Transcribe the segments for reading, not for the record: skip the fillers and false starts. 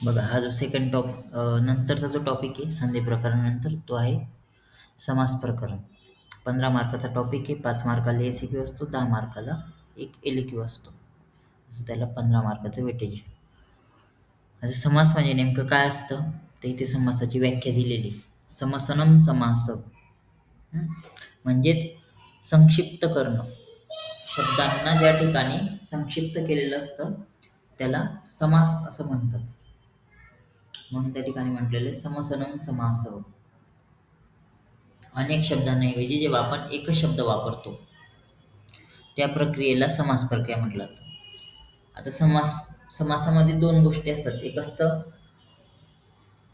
बघा, हा जो नंतरचा जो टॉपिक आहे संधी प्रकरणानंतर तो आहे समास प्रकरण. 15 मार्काचा टॉपिक आहे. 5 मार्काला एसीक्यू असतो, 10 मार्काला एक एलक्यू असतो. असं त्याला 15 मार्काचं वेटेज आहे. आता समास म्हणजे नेमकं काय असतं, तर इथे समासाची व्याख्या दिलेली आहे. समसनम समास. हं? म्हणजेच संक्षिप्त करणं. शब्दांना ज्या ठिकाणी संक्षिप्त केलेलं असतं त्याला समास असं म्हणतात. म्हणून त्या ठिकाणी म्हटलेले समसनम समास. अनेक शब्दांऐवजी जेव्हा आपण एकच शब्द वापरतो त्या प्रक्रियेला समास प्रक्रिया म्हटलं जातं. आता समासामध्ये दोन गोष्टी असतात. एक असतं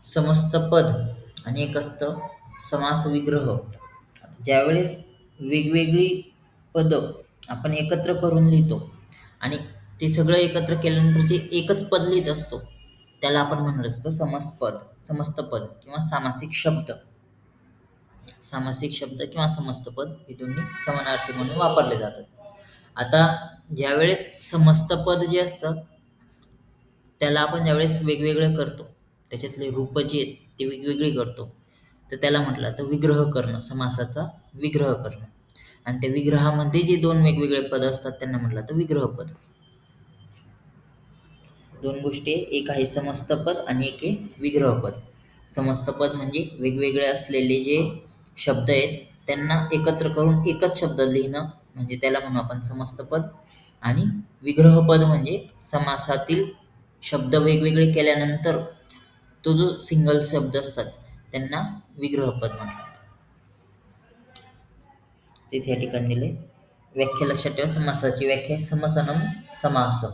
समस्त पद आणि एक असतं समास विग्रह. आता ज्यावेळेस वेगवेगळी पदं आपण एकत्र करून लिहितो आणि ते सगळं एकत्र केल्यानंतर जे एकच पद लिहित असतो त्याला आपण म्हणत असतो समस्त पद किंवा सामासिक शब्द किंवा समस्त पद हे दोन्ही समानार्थी म्हणून वापरले जातात. आता ज्यावेळेस समस्त पद जे असतं त्याला आपण ज्यावेळेस वेगवेगळं करतो, त्याच्यातले रूप जे आहेत ते वेगवेगळे करतो, तर त्याला म्हटलं तर विग्रह करणं, समासाचा विग्रह करणं. आणि त्या विग्रहामध्ये जे दोन वेगवेगळे पद असतात त्यांना म्हटलं तर विग्रहपद. दोन गोष्टी आहे, एक आहे समस्त पद आणि एक आहे विग्रहपद. समस्त पद म्हणजे वेगवेगळे असलेले जे शब्द आहेत त्यांना एकत्र करून एकच शब्द लिहिणं म्हणजे त्याला म्हणू आपण समस्त पद. आणि विग्रहपद म्हणजे समासातील शब्द वेगवेगळे केल्यानंतर तो जो सिंगल शब्द असतात त्यांना विग्रहपद म्हणतात. तेच या ठिकाणी दिले. व्याख्या लक्षात ठेवा. समासाची व्याख्या समसनम समास.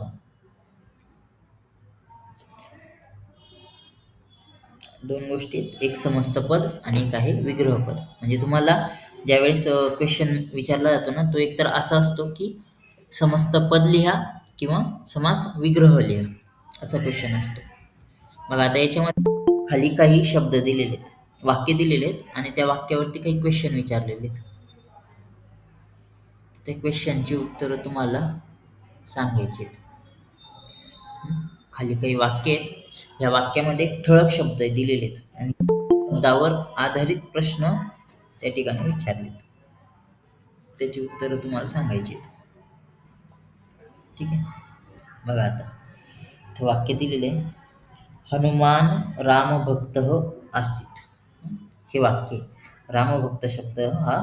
दोन गोष्टी आहेत, एक समस्त पद आणि एक आहे विग्रहपद. म्हणजे तुम्हाला ज्यावेळेस क्वेश्चन विचारला जातो ना, तो एकतर असा असतो की समस्त पद लिहा किंवा समास विग्रह लिहा, असा क्वेश्चन असतो. मग आता याच्यामध्ये खाली काही शब्द दिलेले आहेत, वाक्य दिलेले आहेत आणि त्या वाक्यावरती काही क्वेश्चन विचारलेले आहेत. त्या क्वेश्चनची उत्तरं तुम्हाला सांगायची आहेत. खाली काही वाक्य आहेत, या वाक्यामध्ये ठळक शब्द दिलेले आहेत आणि शब्दावर आधारित प्रश्न त्या ठिकाणी विचारलेत, त्याची उत्तरं तुम्हाला सांगायची आहेत. ठीक आहे. बघा आता इथं वाक्य दिलेले आहे, हनुमान रामभक्त आसीत. हे वाक्य रामभक्त शब्द हा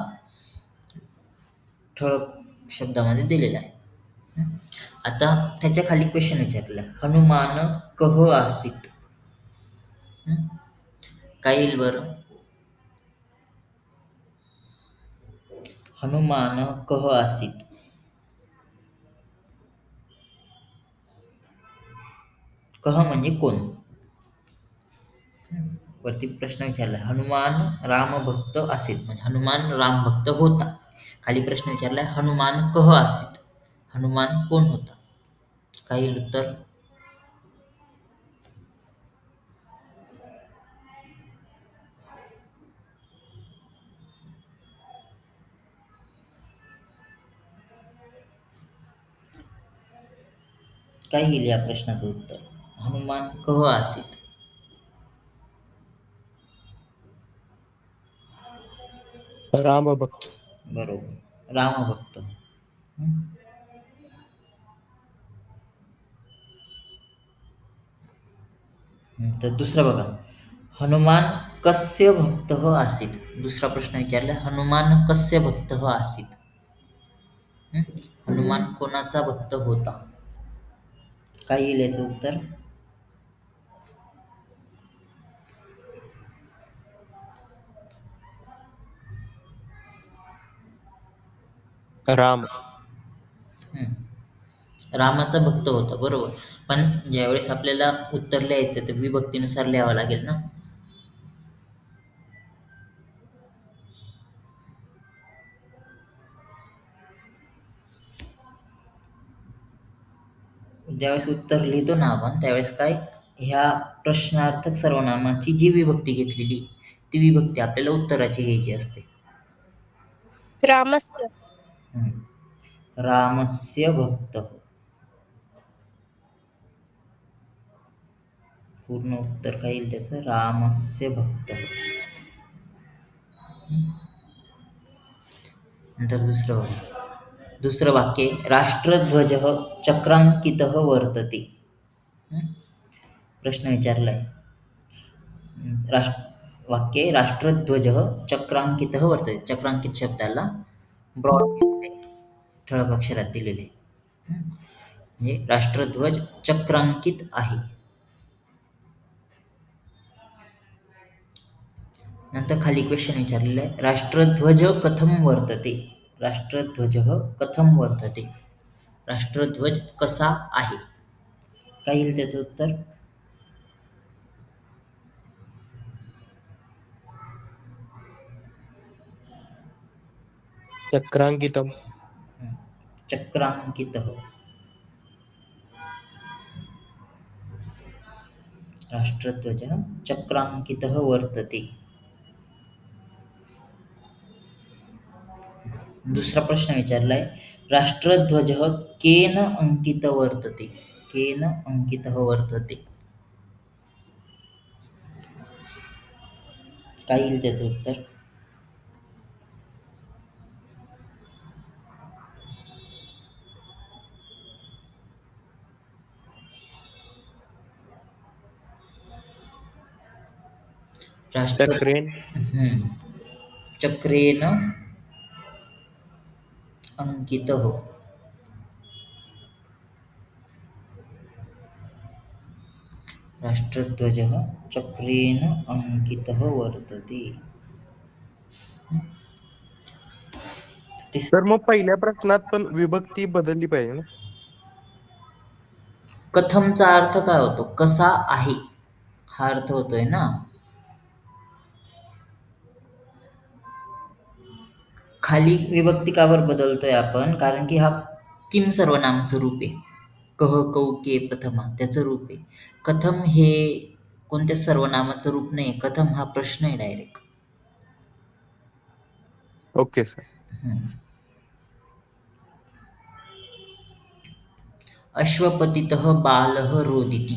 ठळक शब्दामध्ये दिलेला आहे. आता त्याच्या खाली क्वेश्चन विचारलेला आहे, हनुमान कह आसीत. काय येईल बरं? हनुमान कह आसीत. कह म्हणजे कोण. वरती प्रश्न विचारला, हनुमान रामभक्त आसीत म्हणजे हनुमान रामभक्त होता. खाली प्रश्न विचारलाय, हनुमान कह आसीत, हनुमान कोण होता. काय येईल उत्तर? काय येईल या प्रश्नाचं उत्तर? हनुमान कह आसीत. रामभक्त. बरोबर, रामभक्त. हं? तर दुसरं बघा, हनुमान कस्य भक्त आसीत. दुसरा प्रश्न विचारला, हनुमान कस्य भक्त आसीत. हनुमान कोणाचा भक्त होता. काय येईल याचं उत्तर? राम. हं. रामाचा भक्त होता, बरोबर. पण ज्यावेळेस आपल्याला उत्तर लिहायचं तर विभक्तीनुसार लिहावं लागेल ना. ज्यावेळेस उत्तर लिहितो ना आपण त्यावेळेस काय, ह्या प्रश्नार्थक सर्वनामाची जी विभक्ती घेतलेली ती विभक्ती आपल्याला उत्तराची घ्यायची असते. रामस्य. रामस्य भक्त. पूर्ण उत्तर काय येईल त्याचं? रामस्य भक्त. नंतर दुसरं वाक्य आहे, राष्ट्रध्वजः चक्रांकितः वर्तते. हं? प्रश्न विचारलाय. वाक्य आहे, राष्ट्रध्वजः चक्रांकितः वर्तते. चक्रांकित शब्दाला ब्रॉड केलेले आहे, ठळक अक्षरात दिलेले आहे. म्हणजे राष्ट्रध्वज चक्रांकित आहे. नंतर खाली क्वेश्चन विचारलेलं आहे, राष्ट्रध्वज कथम वर्तते. राष्ट्रध्वज कथम वर्तते. राष्ट्रध्वज कसा आहे. काय येईल त्याचं उत्तर? चक्रांकितम. चक्रांकितः. राष्ट्रध्वजः चक्रांकितः वर्तते. दुसरा प्रश्न विचारलाय, राष्ट्रध्वजः केन अंकितः वर्तते. केन अंकितः वर्तते. काय येईल त्याचं उत्तर? राष्ट्र चक्रेन. चक्रेन अंकितः. राष्ट्रध्वजः चक्रेन अंकितः वर्तते. तर मग पहिल्या प्रश्नात पण विभक्ती बदलली पाहिजे ना. कथमचा अर्थ काय होतो? कसा आहे हा अर्थ होतोय ना. खाली विभक्ती का बरं बदलतोय आपण? कारण की हा किम सर्वनामचं रूप आहे. कह कौ के प्रथमा त्याचं रूप आहे. कथम हे कोणत्या सर्वनामाचं रूप नाही. कथम हा प्रश्न आहे डायरेक्ट. Okay sir. अश्वपतितः बालः रोदिति.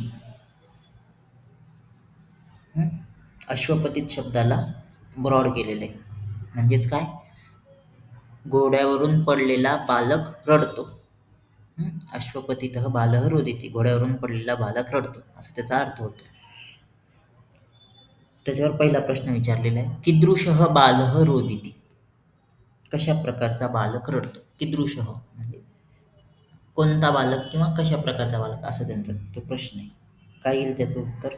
अश्वपतित शब्दाला ब्रॉड केलेलं आहे. म्हणजेच काय? घोड्यावरून पडलेला बालक रडतो. अश्वपतितः बालः रोदिति. घोड्यावरून पडलेला बालक रडतो असं त्याचा अर्थ होतो. त्याच्यावर पहिला प्रश्न विचारलेला आहे, कीदृशः बालः रोदिति. कशा प्रकारचा बालक रडतो. कीदृशः म्हणजे कोणता बालक किंवा कशा प्रकारचा बालक असं त्यांचा तो प्रश्न आहे. काय येईल त्याचं उत्तर?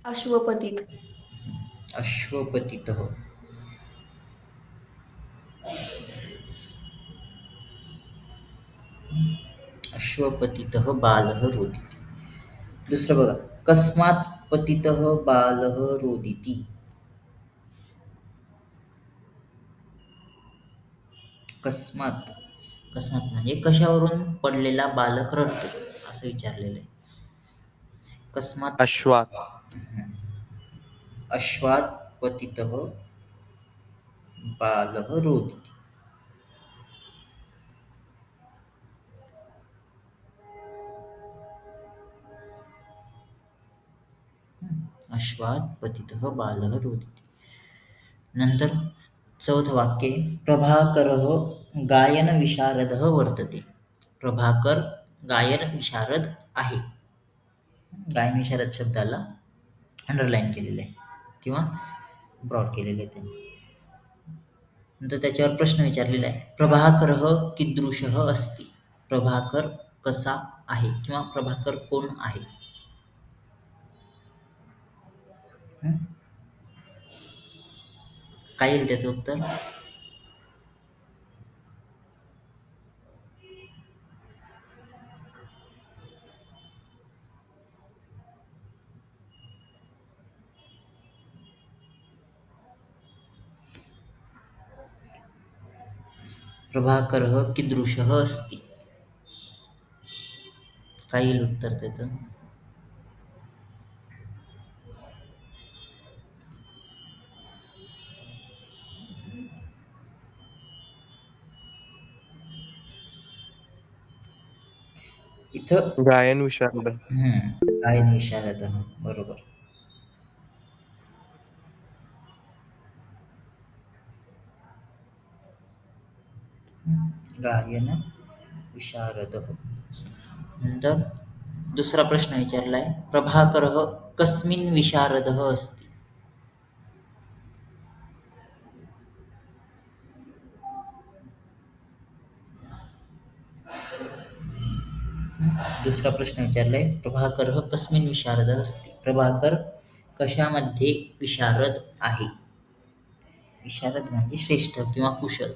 अश्वपतित. अश्वपतितः. अश्वपतितः बालः रोदिति. दुसरं बघा, कस्मात् पतितः बालः रोदिति. कस्मात. कस्मात म्हणजे कशावरून पडलेला बालक रडतो असं विचारलेलं आहे. कस्मात. अश्वात. अश्वात पतितः बालः रोदिति. अश्वात पतितः बालः रोदिति. नंतर चौथं वाक्य, प्रभाकरः गायन विशारदः वर्तते. प्रभाकर गायन विशारद आहे. गायन विशारद शब्दाला अंडरलाईन केलेलं आहे किंवा ब्रॉड केलेलं आहे त्यांनी. नंतर त्याच्यावर प्रश्न विचारलेला आहे, प्रभाकरः कीदृशः अस्ति. प्रभाकर कसा आहे किंवा प्रभाकर कोण आहे. काय येईल त्याचं उत्तर? प्रभाकरः कीदृशः अस्ति. काय येईल उत्तर त्याचं? इथं गायन विशारद. गायन विशारद बरोबर. गायन विशारद. नंतर दुसरा प्रश्न विचारलाय, प्रभाकरः कस्मिन् विशारदः अस्ति? दुसरा प्रश्न विचारलाय, प्रभाकरः कस्मिन् विशारदः अस्ति? प्रभाकर कशामध्ये विशारद आहे? विशारद म्हणजे श्रेष्ठ किंवा कुशल.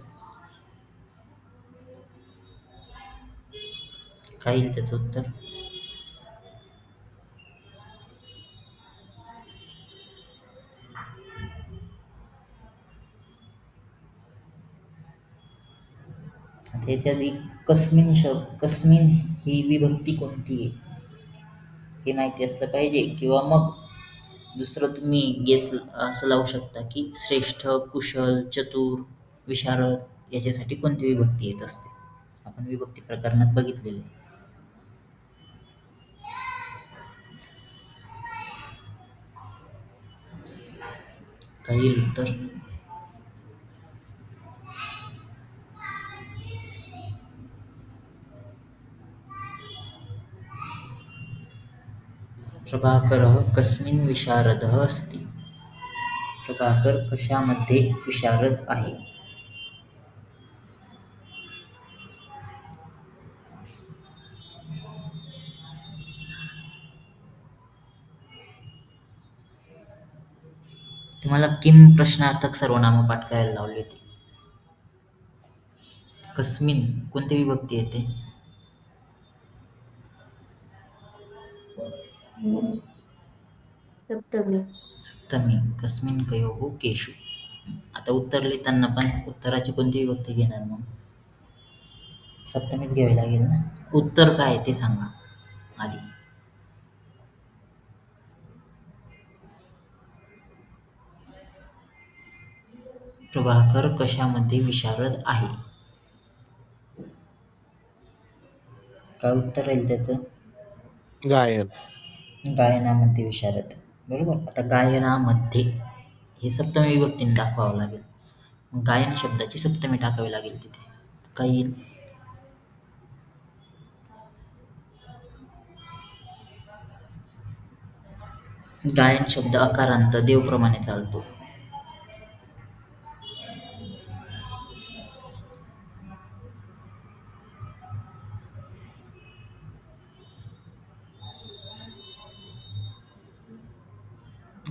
काय येईल त्याचं उत्तर? आता याच्या आधी कस्मिन ही विभक्ती कोणती आहे हे माहिती असलं पाहिजे, किंवा मग दुसरं तुम्ही गेस असं लावू शकता की श्रेष्ठ, कुशल, चतुर, विशारद याच्यासाठी कोणती विभक्ती येत असते. आपण विभक्ती प्रकरणात बघितलेले. काय येईल उत्तर? प्रभाकरः कस्मिन् विशारदः अस्ति? प्रभाकर कशामध्ये विशारद आहे? तुम्हाला किम प्रश्नार्थक सर्वनाम पाठ करायला लावली होती. कस्मिन कोणती विभक्ती येते? सप्तमी. सप्तमी. कस्मिन कयोः केषु. आता उत्तर लिहिताना पण उत्तराची कोणती विभक्ती घेणार मग? सप्तमीच घ्यावी लागेल ना. उत्तर काय ते सांगा आधी. प्रभाकर कशामध्ये विशारद आहे? काय उत्तर राहील त्याचं? गायन. गायनामध्ये विशारद. बरोबर. आता गायनामध्ये हे सप्तमी विभक्तीने दाखवावं लागेल. मग गायन शब्दाची सप्तमी टाकावी लागेल तिथे. काय येईल? गायन शब्द अकारांत देवप्रमाणे चालतो.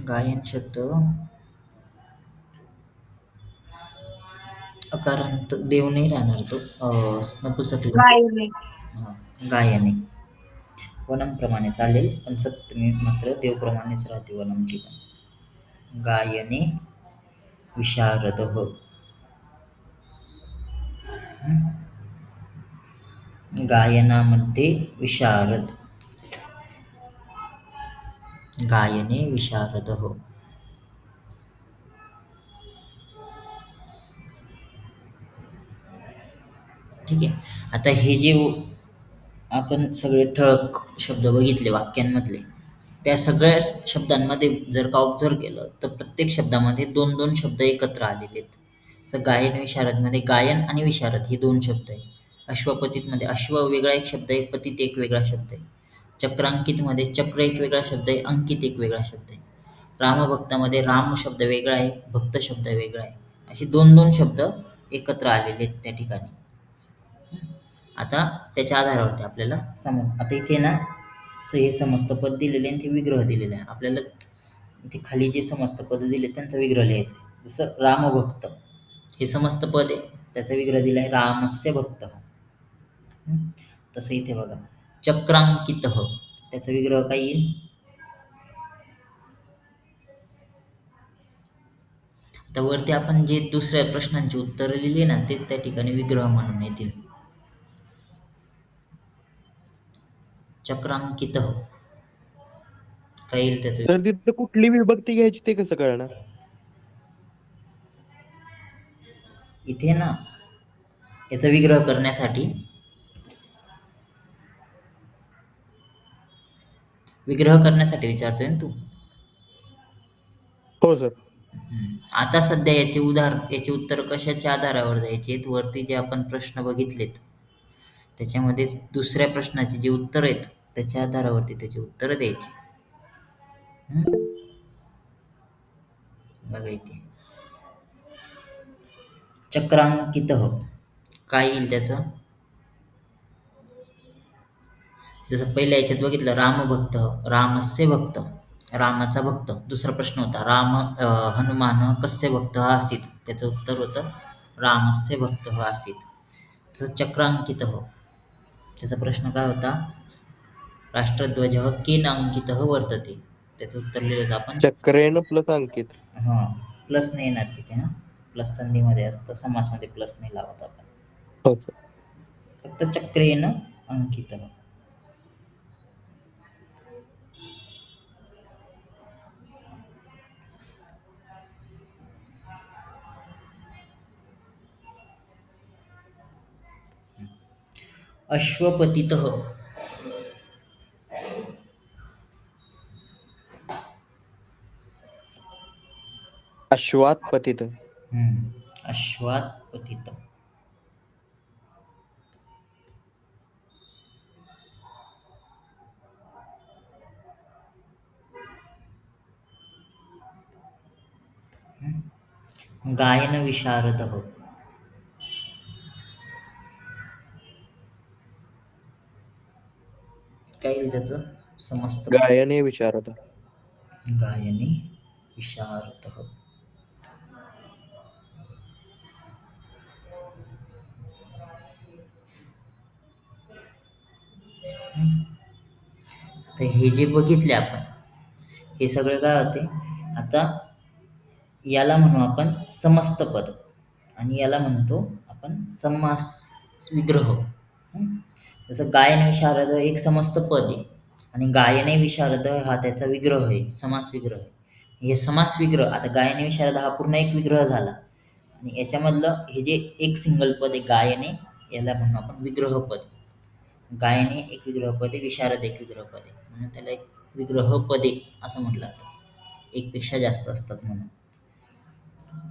गायन शब्द अकारांत देव नाही राहणार तो. नपुसकलिंग. गायने. हा, गायने. वनम प्रमाणे चालेल, पण सप्तमी मात्र देवप्रमाणेच राहते वनमची पण. गायने विशारदः. गायनामध्ये विशारद. गायने विशारदः. ठीक आहे. आता हे जे आपण सगळे ठळक शब्द बघितले वाक्यांमधले, त्या सगळ्या शब्दांमध्ये जर का ऑब्झर्व केलं तर प्रत्येक शब्दामध्ये 2-2 शब्द एकत्र आलेले आहेत. जसं गायन विशारदमध्ये गायन आणि विशारद हे 2 शब्द आहे. अश्वपतीतमध्ये अश्व वेगळा एक शब्द आहे, पतित एक वेगळा शब्द आहे. चक्रांकितमध्ये चक्र एक वेगळा शब्द आहे, अंकित एक वेगळा शब्द आहे. रामभक्तामध्ये राम शब्द वेगळा आहे, भक्त शब्द वेगळा आहे. असे 2-2 शब्द एकत्र आलेले आहेत त्या ठिकाणी. आता त्याच्या आधारावरती आपल्याला आता इथे ना हे समस्त पद दिलेले आणि ते विग्रह दिलेले आहे. आपल्याला इथे खाली जे समस्त पद दिले त्यांचा विग्रह लिहायचा आहे. जसं रामभक्त हे समस्त पद आहे, त्याचा विग्रह दिला आहे रामस्य भक्त. तसं इथे बघा चक्रांकित त्याचा विग्रह काय येईल? आता वरती आपण जे दुसऱ्या प्रश्नांची उत्तरं लिहिली ना तेच त्या ठिकाणी विग्रह म्हणून येतील. चक्रांकित काय येईल त्याचं? तर तिथं कुठली विभक्ती घ्यायची ते कसं कळणार? इथे ना याचा विग्रह करण्यासाठी विग्रह करण्यासाठी विचारतोय ना तू? हो सर. आता सध्या याची उत्तर कशाच्या आधारावर द्यायची आहेत? वरती जे आपण प्रश्न बघितलेत त्याच्यामध्येच दुसऱ्या प्रश्नाची जी उत्तर आहेत त्याच्या आधारावरती त्याची उत्तरं द्यायची. बघा इथे चक्रांकित काय येईल त्याचं? जसं पहिल्या याच्यात बघितलं रामभक्त, रामस्य भक्त, रामाचा भक्त. दुसरा प्रश्न होता हनुमान कस्य भक्त आसीत, त्याचं उत्तर होतं रामस्य भक्त आसीत. तसं चक्रांकित त्याचा प्रश्न काय होता? राष्ट्रध्वज केन अंकित वर्तते, त्याचं उत्तर लिहिलं होतं आपण चक्रेन प्लस अंकित. हां, प्लस नाही येणार तिथे. प्लस संधीमध्ये असतं, समासमध्ये प्लस नाही लावत आपण. हो सर. फक्त चक्रेन अंकित. अश्वपतित अश्वात पतित. अश्वात पतित. गायन विशारद काय येईल त्याचं समस्त? गायने विशारद. गायने विशारद. आता हे जे बघितले आपण हे सगळे काय होते? आता याला म्हणू आपण समस्त पद आणि याला म्हणतो आपण समास विग्रह. जसं गायन विशारद एक समस्त पद आहे आणि गायने विशारद हा त्याचा विग्रह आहे, समास विग्रह आहे. हे समास विग्रह, आता गायने विशारद हा पूर्ण एक विग्रह झाला आणि याच्यामधलं हे जे एक सिंगल पद आहे गायने, याला म्हणू आपण विग्रह पद. गायने एक विग्रह पद आहे, विशारद एक विग्रह पद आहे, म्हणून त्याला एक विग्रह पदे असं म्हटलं जातं. एकपेक्षा जास्त असतात म्हणून.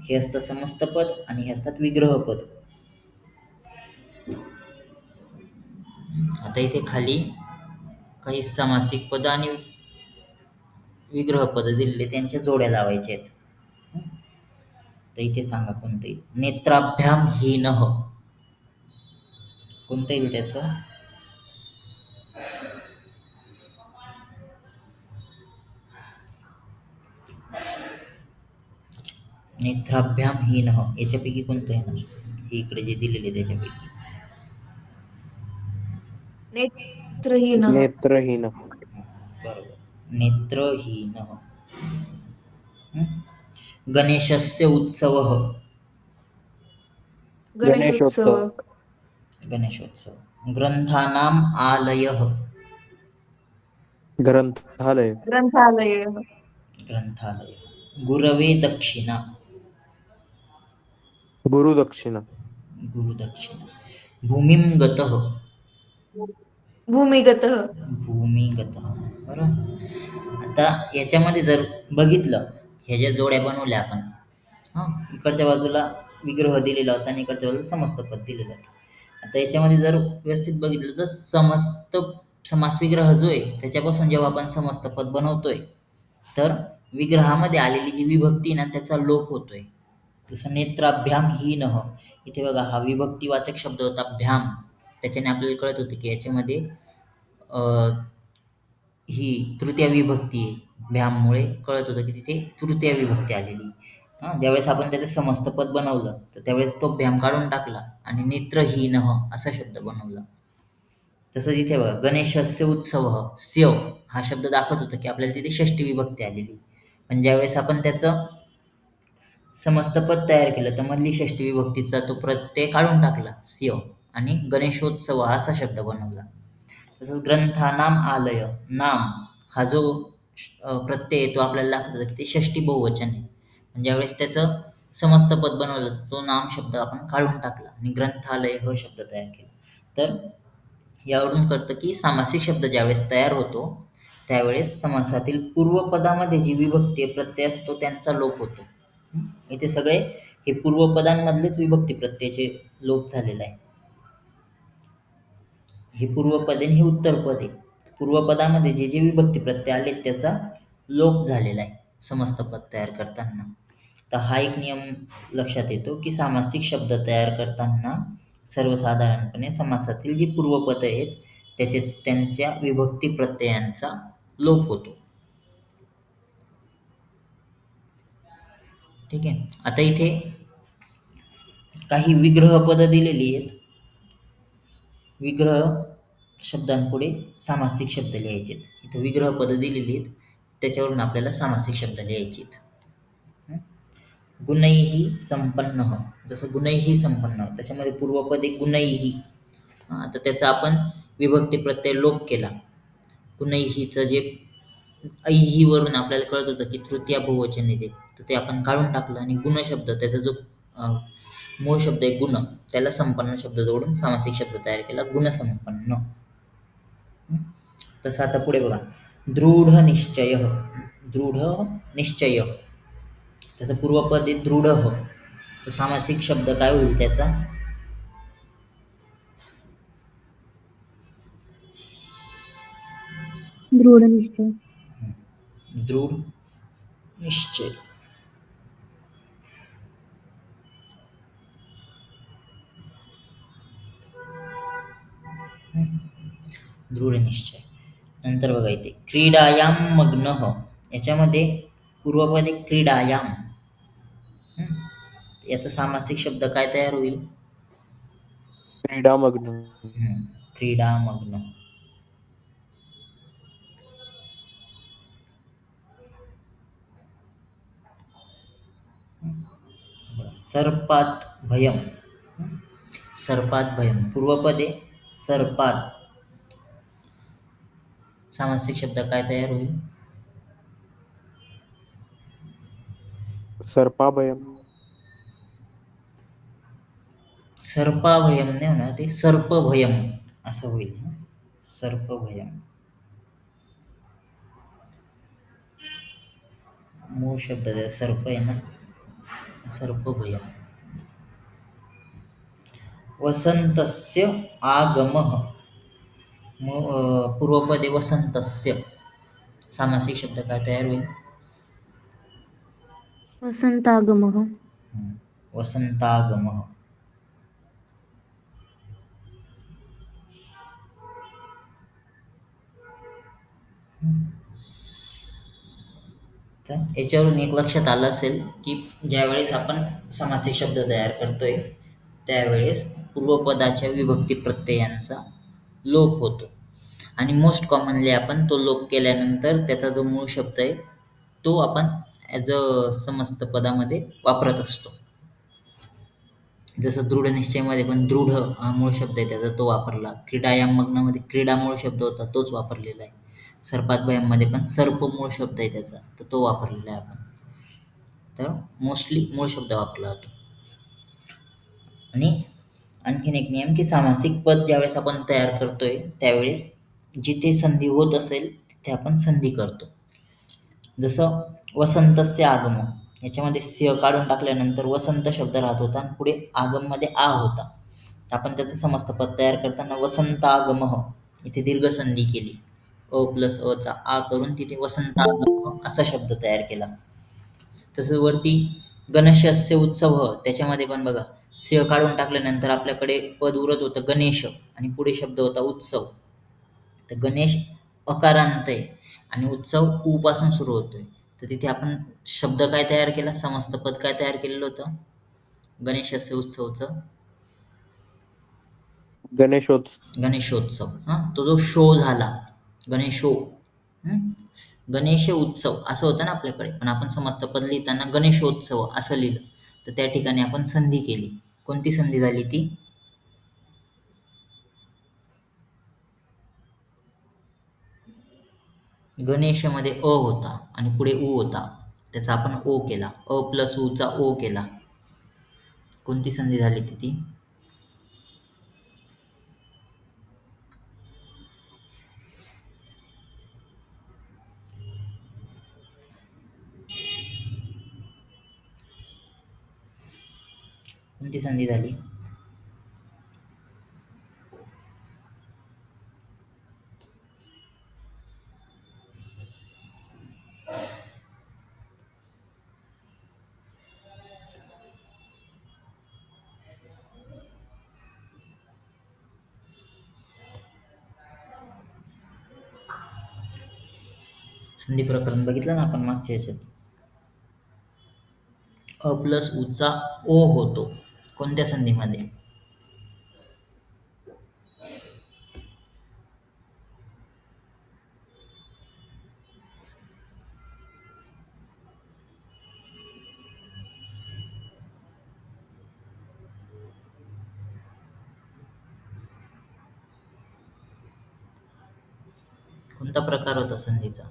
हे असतं समस्त पद आणि हे असतात विग्रह पद. आता इथे खाली काही समासिक पद आणि विग्रह पद दिलेले, त्यांच्या जोड्या लावायच्या आहेत. तर इथे सांगा कोणतं येईल? नेत्राभ्याम हीनः, कोणतं येईल त्याचं? नेत्राभ्याम हीनः याच्यापैकी कोणतं येणार? हे इकडे जे दिलेले त्याच्यापैकी नेत्रहीन. नेत्रहीन. बरोबर, नेत्रहीन. गणेशस्य उत्सवः, गणेशोत्सव. गणेशोत्सव. ग्रंथानाम आलयः, ग्रंथालय. ग्रंथालय. ग्रंथालय. गुरवे दक्षिणा, गुरुदक्षिणा. गुरुदक्षिणा. भूमिं गतः, भूमिगतः. भूमिगतः. बरोबर. आता याच्यामध्ये जर बघितलं, ह्या ज्या जोड्या बनवल्या आपण, इकडच्या बाजूला विग्रह दिलेला होता आणि इकडच्या बाजूला समस्त पद दिलेलं होतं. आता याच्यामध्ये जर व्यवस्थित बघितलं तर समस्त समास विग्रह जो आहे त्याच्यापासून जेव्हा आपण समस्त पद बनवतोय तर विग्रहामध्ये आलेली जी विभक्ती ना त्याचा लोप होतोय. जसं नेत्राभ्याम हीनः, इथे बघा हा विभक्तीवाचक शब्द होता भ्याम, त्याच्याने आपल्याला कळत होतं की याच्यामध्ये ही तृतीय विभक्ती आहे. भ्याममुळे कळत होतं की तिथे तृतीय विभक्ती आलेली. ज्यावेळेस आपण त्याचं समस्त पद बनवलं तर त्यावेळेस तो भ्याम काढून टाकला आणि नेत्रहीनः असा शब्द बनवला. तसंच इथे बघा गणेशस्य उत्सवः, स्य हा शब्द दाखवत होता की आपल्याला तिथे षष्टी विभक्ती आलेली, पण ज्यावेळेस आपण त्याचं समस्त पद तयार केलं तर मधली षष्टी विभक्तीचा तो प्रत्यय काढून टाकला स्य आणि गणेशोत्सव असा शब्द बनवला. तसंच ग्रंथानाम आलय, नाम हा जो प्रत्यय तो आपल्याला दाखवत होता की ते षष्टी बहुवचन आहे, पण ज्यावेळेस त्याचं समस्त पद बनवलं तर तो नाम शब्द आपण काढून टाकला आणि ग्रंथालय हा शब्द तयार केला. तर यावरून कळतं की सामासिक शब्द ज्यावेळेस तयार होतो त्यावेळेस समासातील पूर्वपदामध्ये जी विभक्ती प्रत्यय असतो त्यांचा लोप होतो. इथे सगळे हे पूर्वपदांमधलेच विभक्ती प्रत्ययाचे लोप झालेला आहे. हे पूर्वपद आणि हे उत्तरपद आहे. पूर्वपदामध्ये जे जे विभक्ती प्रत्यय आले त्याचा लोप झालेला आहे समस्त पद तयार करताना. तर हा एक नियम लक्षात येतो की सामासिक शब्द तयार करताना सर्वसाधारणपणे समासातील जी पूर्वपद आहेत त्यांच्या विभक्ती प्रत्ययांचा लोप होतो. ठीक आहे. आता इथे काही विग्रह पद दिलेली आहेत. विग्रह शब्दांपुढे सामासिक शब्द लिहायचे आहेत. इथं विग्रह पद दिलेली आहेत, त्याच्यावरून आपल्याला सामासिक शब्द लिहायचे आहेत. गुणैही संपन्न, जसं गुणैही संपन्न, त्याच्यामध्ये पूर्वपद एक गुणैही. आता त्याचा आपण विभक्ती प्रत्यय लोप केला. गुणैहीचं जे ऐही वरून आपल्याला कळत होतं की तृतीय बहुवचन येते, तर ते आपण काढून टाकलं आणि गुण शब्द, त्याचा जो मूळ शब्द आहे गुण, त्याला संपन्न शब्द जोडून सामासिक शब्द तयार केला, गुणसंपन्न. तसं आता पुढे बघा, दृढ निश्चय. दृढ निश्चय, त्याचं पूर्वपद आहे दृढ. तर सामासिक शब्द काय होईल त्याचा? दृढ निश्चय. दृढ निश्चय. दृढ निश्चय. नंतर बघा इथे क्रीडायाम मग्न, याच्यामध्ये पूर्वपद आहे क्रीडायाम. याचा सामासिक शब्द काय तयार होईल? क्रीडामग्न. क्रीडामग्न. सर्पात भयम. सर्पात भयम, पूर्वपद आहे सर्पात. सामासिक शब्द काय तयार होईल? सर्पाभयम. सर्पाभयम नाही होणार, ते सर्पभयम असं होईल. सर्पभयम, मूळ शब्द सर्प आहे ना, सर्पभयम. वसंतस्य आगमः, पूर्वपद आहे वसंतस्य. सामासिक शब्द काय तयार होईल? वसंतागमः. वसंतागमः. तर याच्यावरून एक लक्षात आलं असेल की ज्यावेळेस आपण समासिक शब्द तयार करतोय त्यावेळेस पूर्वपदाच्या विभक्ती प्रत्ययांचा लोप होतो. आणि मोस्ट कॉमनली आपण तो लोप केल्यानंतर त्याचा जो मूळ शब्द आहे तो आपण ॲज अ समस्त पदामध्ये वापरत असतो. जसं दृढ निश्चयमध्ये पण दृढ हा मूळ शब्द आहे त्याचा, तो वापरला. क्रीडायाम मग्नमध्ये क्रीडा मूळ शब्द होता, तोच वापरलेला आहे. सर्पात भयममध्ये पण सर्प मूळ शब्द आहे त्याचा, तर तो वापरलेला आहे आपण. तर मोस्टली मूळ शब्द वापरला जातो. आणि आणखीन एक नियम की सामासिक पद ज्यावेळेस आपण तयार करतोय त्यावेळेस जिथे संधी होत असेल तिथे आपण संधी करतो. जसं वसंतस्य आगम, याच्यामध्ये स्य काढून टाकल्यानंतर वसंत शब्द राहत होता आणि पुढे आगममध्ये आ होता. आपण त्याचं समस्त पद तयार करताना वसंतागमः इथे दीर्घ संधी केली, अ प्लस अ चा आ करून तिथे वसंतागमः असा शब्द तयार केला. तसं वरती गणेशस्य उत्सव, त्याच्यामध्ये पण बघा स्य काढून टाकल्यानंतर आपल्याकडे पद उरत होतं गणेश आणि पुढे शब्द होता उत्सव. तर गणेश अकारांत आहे आणि उत्सव उ पासून सुरू होतोय, तर तिथे आपण शब्द काय तयार केला, समस्त पद काय तयार केलेलं होतं गणेशस्य उत्सवचं? गणेशोत्सव. तो जो शो झाला गणेशो, गणेश उत्सव असं होतं ना आपल्याकडे, पण आपण समस्त पद लिहिताना गणेशोत्सव असं लिहिलं, तर त्या ठिकाणी आपण संधी केली. कोणती संधी झाली ती? गणेशमध्ये अ होता आणि पुढे उ होता, त्याचा आपण ओ केला, अ प्लस उ चा ओ केला. कोणती संधी झाली ती? कोणती संधी झाली? संधी प्रकरण बघितलं ना आपण मागच्या याच्यात. अ प्लस उचा ओ होतो कोणत्या संधीमध्ये? कोणता प्रकार होता संधीचा?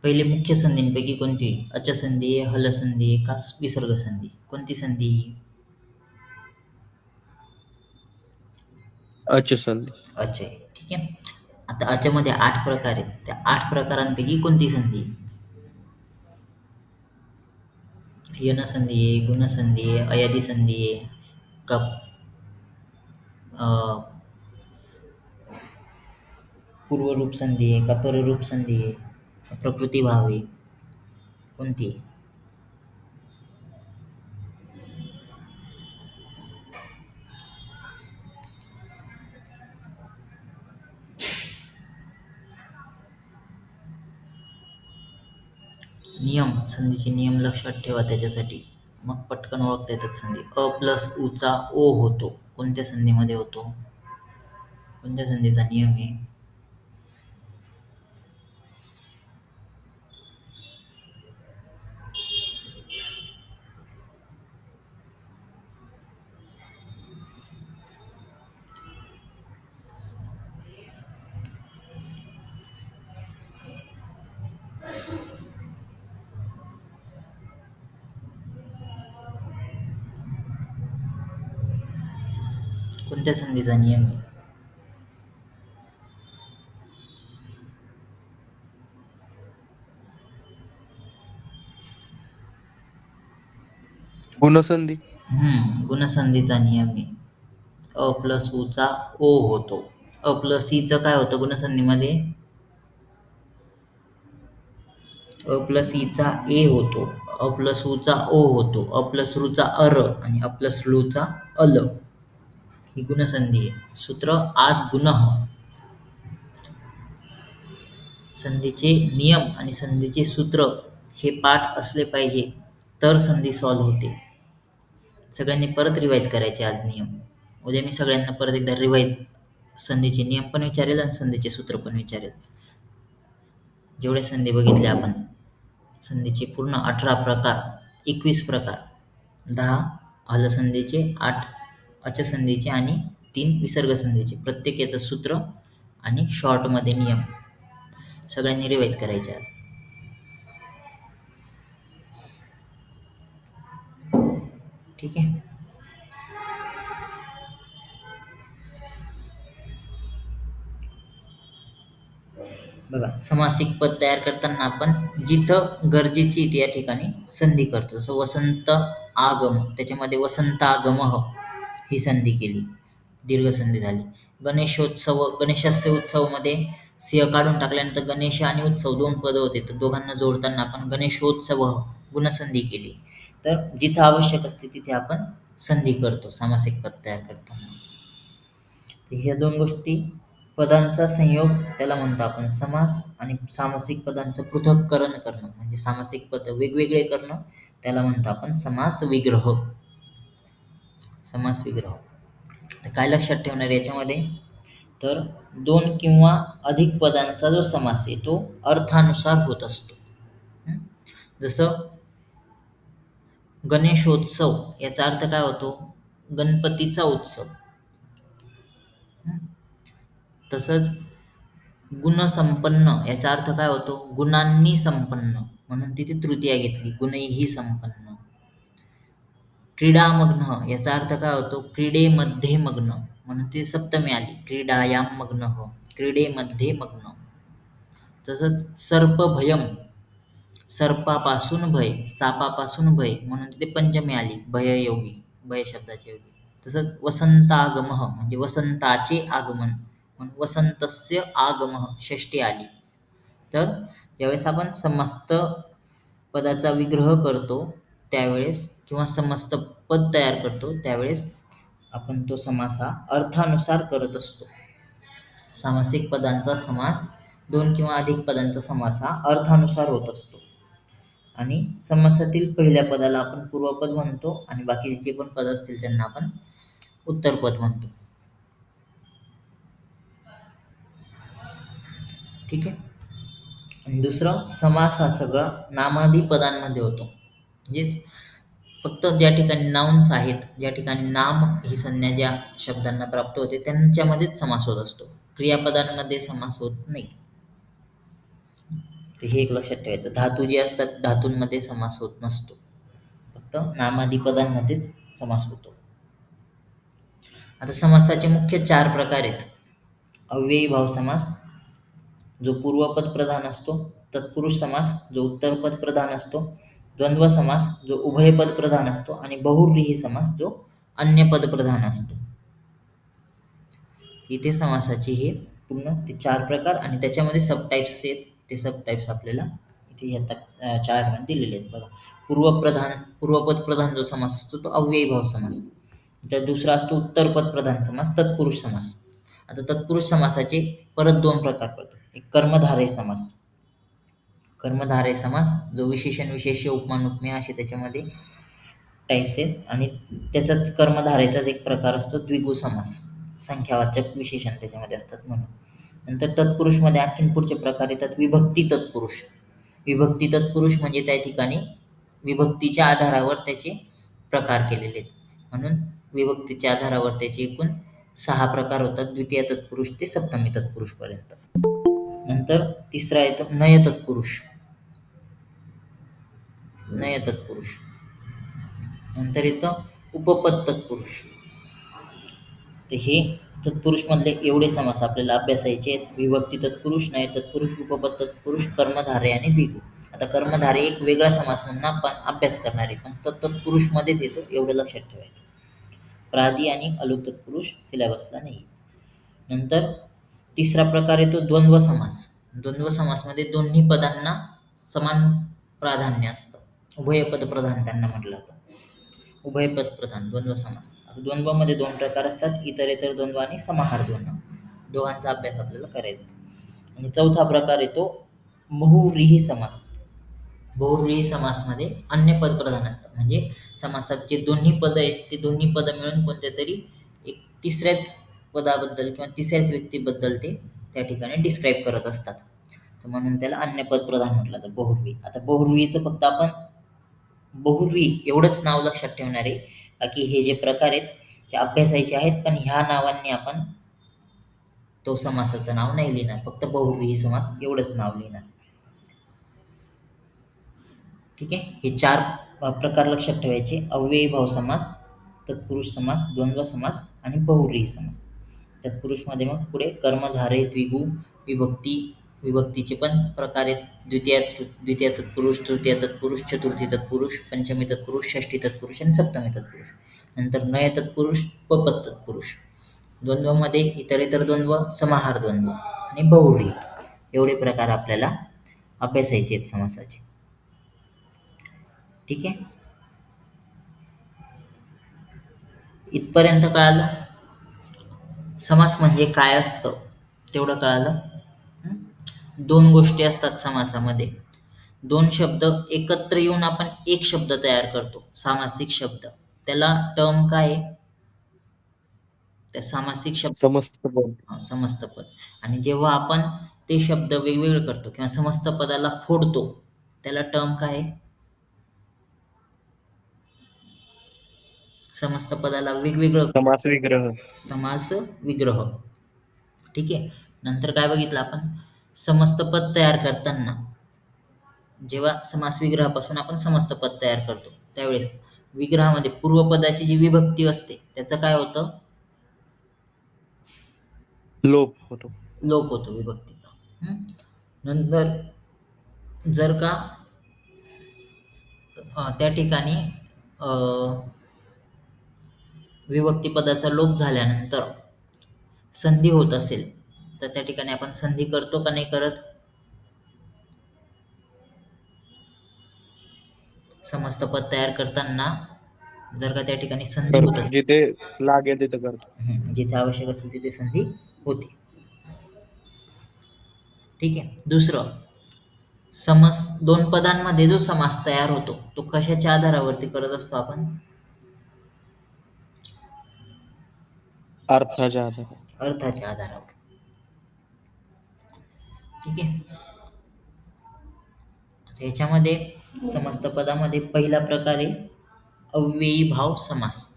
पहिले मुख्य संधींपैकी कोणती? अचसंधी आहे, हलसंधी आहे का विसर्ग संधी? कोणती संधी ही? अच संधी. अच आहे. ठीक आहे. आता अचमध्ये 8 प्रकार आहेत. त्या 8 प्रकारांपैकी कोणती संधी आहे? यनसंधी आहे, गुणसंधी आहे, अयादी संधी आहे का पूर्वरूप संधी आहे का पररूप संधी आहे का प्रकृती भाव आहे? कोणती आहे? नियम, संधीचे नियम लक्षात ठेवा त्याच्यासाठी. मग पटकन ओळखता येतात संधी. अ प्लस उचा ओ होतो कोणत्या संधीमध्ये होतो? कोणत्या संधीचा नियम आहे? कोणत्या संधीचा नियम आहे? गुणसंधी. गुणसंधीचा नियम आहे. अ प्लस उचा ओ होतो. अ प्लस ईचं काय होतं गुणसंधीमध्ये? अ प्लस ईचा ए होतो. अ प्लस उचा ओ होतो. अ प्लस रूचा अर आणि अ प्लस लूचा अल. ही गुणसंधी आहे. सूत्र आद गुणः. संधीचे नियम आणि संधीचे सूत्र हे पाठ असले पाहिजे तर संधी सॉल्व्ह होते. सगळ्यांनी परत रिवाईज करायचे आज नियम. उद्या मी सगळ्यांना परत एकदा रिवाईज संधीचे नियम पण विचारेल आणि संधीचे सूत्र पण विचारेल. जेवढे संधी बघितले आपण संधीचे पूर्ण 18 प्रकार, 21 प्रकार, 10 हलसंधीचे, 8 अचसंधीचे आणि 3 विसर्ग संधीचे. प्रत्येक याचं सूत्र आणि शॉर्टमध्ये नियम सगळ्यांनी रिवाईज करायचे आज. ठीक आहे. बघा, समासिक पद तयार करताना आपण जिथं गरजेची त्या ठिकाणी संधी करतो. जसं वसंत आगम, त्याच्यामध्ये वसंतागम ही संधी केली, दीर्घ संधी झाली. गणेशोत्सव, गणेशस्य उत्सवमध्ये सिंह काढून टाकल्यानंतर गणेश आणि उत्सव 2 पदं होते, तर दोघांना जोडताना आपण गणेशोत्सव गुणसंधी केली. तर जिथं आवश्यक असते तिथे आपण संधी करतो समासिक पद तयार करताना. तर ह्या 2 गोष्टी, पदांचा संयोग त्याला म्हणतो आपण समास, आणि सामासिक पदांचं पृथक्करण करणं म्हणजे सामासिक पद वेगवेगळे करणं त्याला म्हणतो आपण समास विग्रह. समास विग्रह. तर काय लक्षात ठेवणार याच्यामध्ये? तर 2 किंवा अधिक पदांचा जो समास आहे तो अर्थानुसार होत असतो. जसं गणेशोत्सव याचा अर्थ काय होतो? गणपतीचा उत्सव. तसंच गुणसंपन्न याचा अर्थ काय होतो? गुणांनी संपन्न, म्हणून तिथे तृतीया घेतली, गुणैही संपन्न. क्रीडामग्न याचा अर्थ काय होतो? क्रीडेमध्ये मग्न, म्हणून ती सप्तमी आली, क्रीडायाम मग्न, क्रीडेमध्ये मग्न. तसंच सर्प भयम, सर्पापासून भय, सापापासून भय म्हणून तिथे पंचमी आली भययोगी, भय शब्दाच्या योगी. तसंच वसंतागमः म्हणजे वसंताचे आगमन म्हणून वसंतस्य आगमः षष्टी आली. तर ज्यावेळेस आपण समस्त पदाचा विग्रह करतो त्यावेळेस किंवा समस्त पद तयार करतो त्यावेळेस आपण तो समास हा अर्थानुसार करत असतो. सामासिक पदांचा समास, 2 किंवा अधिक पदांचा समास हा अर्थानुसार होत असतो. आणि समासातील पहिल्या पदाला आपण पूर्वपद म्हणतो आणि बाकीचे जे पण पद असतील त्यांना आपण उत्तरपद म्हणतो. ठीक आहे. आणि दुसरं, समास हा सगळा नामादी पदांमध्ये होतो. म्हणजेच फक्त ज्या ठिकाणी नाउन्स आहेत, ज्या ठिकाणी नाम ही संज्ञा ज्या शब्दांना प्राप्त होते त्यांच्यामध्येच समास होत असतो. क्रियापदांमध्ये समास होत नाही. तर हे एक लक्षात ठेवायचं. धातू जे असतात धातूंमध्ये समास होत नसतो. फक्त नामादी पदांमध्येच समास होतो. आता समासाचे मुख्य 4 प्रकार आहेत. अव्ययी भाव समास जो पूर्वपद प्रधान असतो, तत्पुरुष समास जो उत्तरपद प्रधान असतो, द्वंद्व समास जो उभयपद प्रधान असतो आणि बहुव्रीही समास जो अन्यपद प्रधान असतो. इथे समासाचे हे पूर्ण ते 4 प्रकार आणि त्याच्यामध्ये सबटाइप्स आहेत. ते सबटाइप्स आपल्याला इथे या चार्टमध्ये दिलेले आहेत बघा. पूर्वपद प्रधान जो समास असतो तो अव्ययी भाव समास. तर दुसरा असतो उत्तरपद प्रधान समास, तत्पुरुष समास. आता तत्पुरुष समासाचे परत 2 प्रकार पडतात. एक कर्मधारय समास. कर्मधारय समास जो विशेषण, विशेष्य, उपमान, उपमेय असे त्याच्यामध्ये टाइप्स आहेत. आणि त्याचाच कर्मधारयचाच एक प्रकार असतो द्विगु समास. संख्यावाचक विशेषण त्याच्यामध्ये असतात म्हणून. नंतर तत्पुरुषमध्ये आणखीन पुढचे प्रकार येतात विभक्ती तत्पुरुष. विभक्ती तत्पुरुष म्हणजे त्या ठिकाणी विभक्तीच्या आधारावर त्याचे प्रकार केलेले आहेत. म्हणून विभक्तीच्या आधारावर त्याचे एकूण 6 प्रकार होतात, द्वितीय तत्पुरुष ते सप्तमी तत्पुरुष पर्यंत. नंतर तिसरा येतो नय तत्पुरुष. नय तत्पुरुष. नंतर येतं उपपद तत्पुरुष. तर हे तत्पुरुषमधले एवढे समास आपल्याला अभ्यासायचे आहेत. विभक्ती तत्पुरुष, नय तत्पुरुष, उपपद तत्पुरुष, कर्मधारय आणि द्विगु. आता कर्मधारय एक वेगळा समास म्हणून आपण अभ्यास करणार आहे, पण तो तत्पुरुषमध्येच येतो, एवढं लक्षात ठेवायचं. प्रादी आणि अलु तत्पुरुष सिलेबसला नाही. नंतर तिसरा प्रकार येतो द्वंद्व समास. द्वंद्व समासमध्ये दोन्ही पदांना समान प्राधान्य असतं. उभयपद प्रधान त्यांना म्हटलं जातं. उभयपद प्रधान द्वंद्व समास. आता द्वंद्वामध्ये 2 प्रकार असतात, इतरेतर द्वंद्व आणि समाहार द्वंद्व. दोघांचा अभ्यास आपल्याला करायचा. आणि चौथा प्रकार येतो बहुव्रीही समास. बहुव्रीही समासमध्ये अन्य पद प्रधान असतं. म्हणजे समासात जे दोन्ही पद आहेत ते दोन्ही पद मिळून कोणत्या तरी एक तिसऱ्याच पदाबद्दल किंवा तिसऱ्याच व्यक्तीबद्दल ते त्या ठिकाणी डिस्क्राईब करत असतात. तर म्हणून त्याला अन्य पद प्रधान म्हटलं जातं बहुव्रीही. आता बहुव्रीहीचं फक्त आपण बहुव्रीही एवढंच नाव लक्षात ठेवणार आहे. बाकी हे जे प्रकार आहेत ते अभ्यासायचे आहेत, पण ह्या नावांनी आपण तो समासाचं नाव नाही लिहिणार. फक्त बहुव्रीही समास एवढंच नाव लिहिणार. ठीक आहे. हे 4 प्रकार लक्षात ठेवायचे. अव्ययी भाव समास, तत्पुरुष समास, द्वंद्व समास आणि बहुव्रीही समास. तत्पुरुषमध्ये मग पुढे कर्मधारय, द्विगु, विभक्तीचे पण प्रकार आहेत. द्वितीय तत्पुरुष, तृतीय तत्पुरुष, चतुर्थी तत्पुरुष, पंचमी तत्पुरुष, षष्ठी तत्पुरुष आणि सप्तमी तत्पुरुष. नंतर नय तत्पुरुष, उपपद तत्पुरुष. द्वंद्वमध्ये इतरेतर द्वंद्व, समाहार द्वंद्व आणि बहुव्रीही. एवढे प्रकार आपल्याला अभ्यासायचे आहेत समासाचे. ठीक आहे. इथपर्यंत कळालं? समास म्हणजे काय असतं तेवढं कळालं. 2 गोष्टी असतात समासामध्ये. 2 शब्द एकत्र येऊन आपण एक शब्द तयार करतो, सामासिक शब्द. त्याला टर्म काय आहे? त्या सामासिक शब्द समस्त पद. समस्त पद. आणि जेव्हा आपण ते शब्द वेगवेगळे करतो किंवा समस्त पदाला फोडतो त्याला टर्म काय आहे? समस्त पदाला वेगवेगळं समास विग्रह. समास विग्रह. ठीक आहे. नंतर काय बघितलं आपण? समस्त पद तयार करताना जेव्हा समास विग्रहापासून आपण समस्त पद तयार करतो त्यावेळेस विग्रहामध्ये पूर्वपदाची जी विभक्ती असते त्याचं काय होतं? लोप होतो. लोप होतो विभक्तीचा. नंतर जर का त्या ठिकाणी अ, विभक्ती पदाचा लोप झाल्यानंतर संधी होत असेल तर त्या ठिकाणी आपण संधी करतो का नाही करत? समस्त पद तयार करताना जर का त्या ठिकाणी संधी होत करतो असेल, जिथे लागेल तिथे करतो. जिथे आवश्यक असेल तिथे संधी होते. ठीक आहे. दुसरं, दोन पदांमध्ये जो समास तयार होतो तो कशाच्या आधारावरती करत असतो आपण? अर्थाच्या आधारे. अर्थाच्या आधारावर. ठीक आहे. आता याच्यामध्ये समस्त पदामध्ये पहिला प्रकार आहे अव्ययी भाव समास.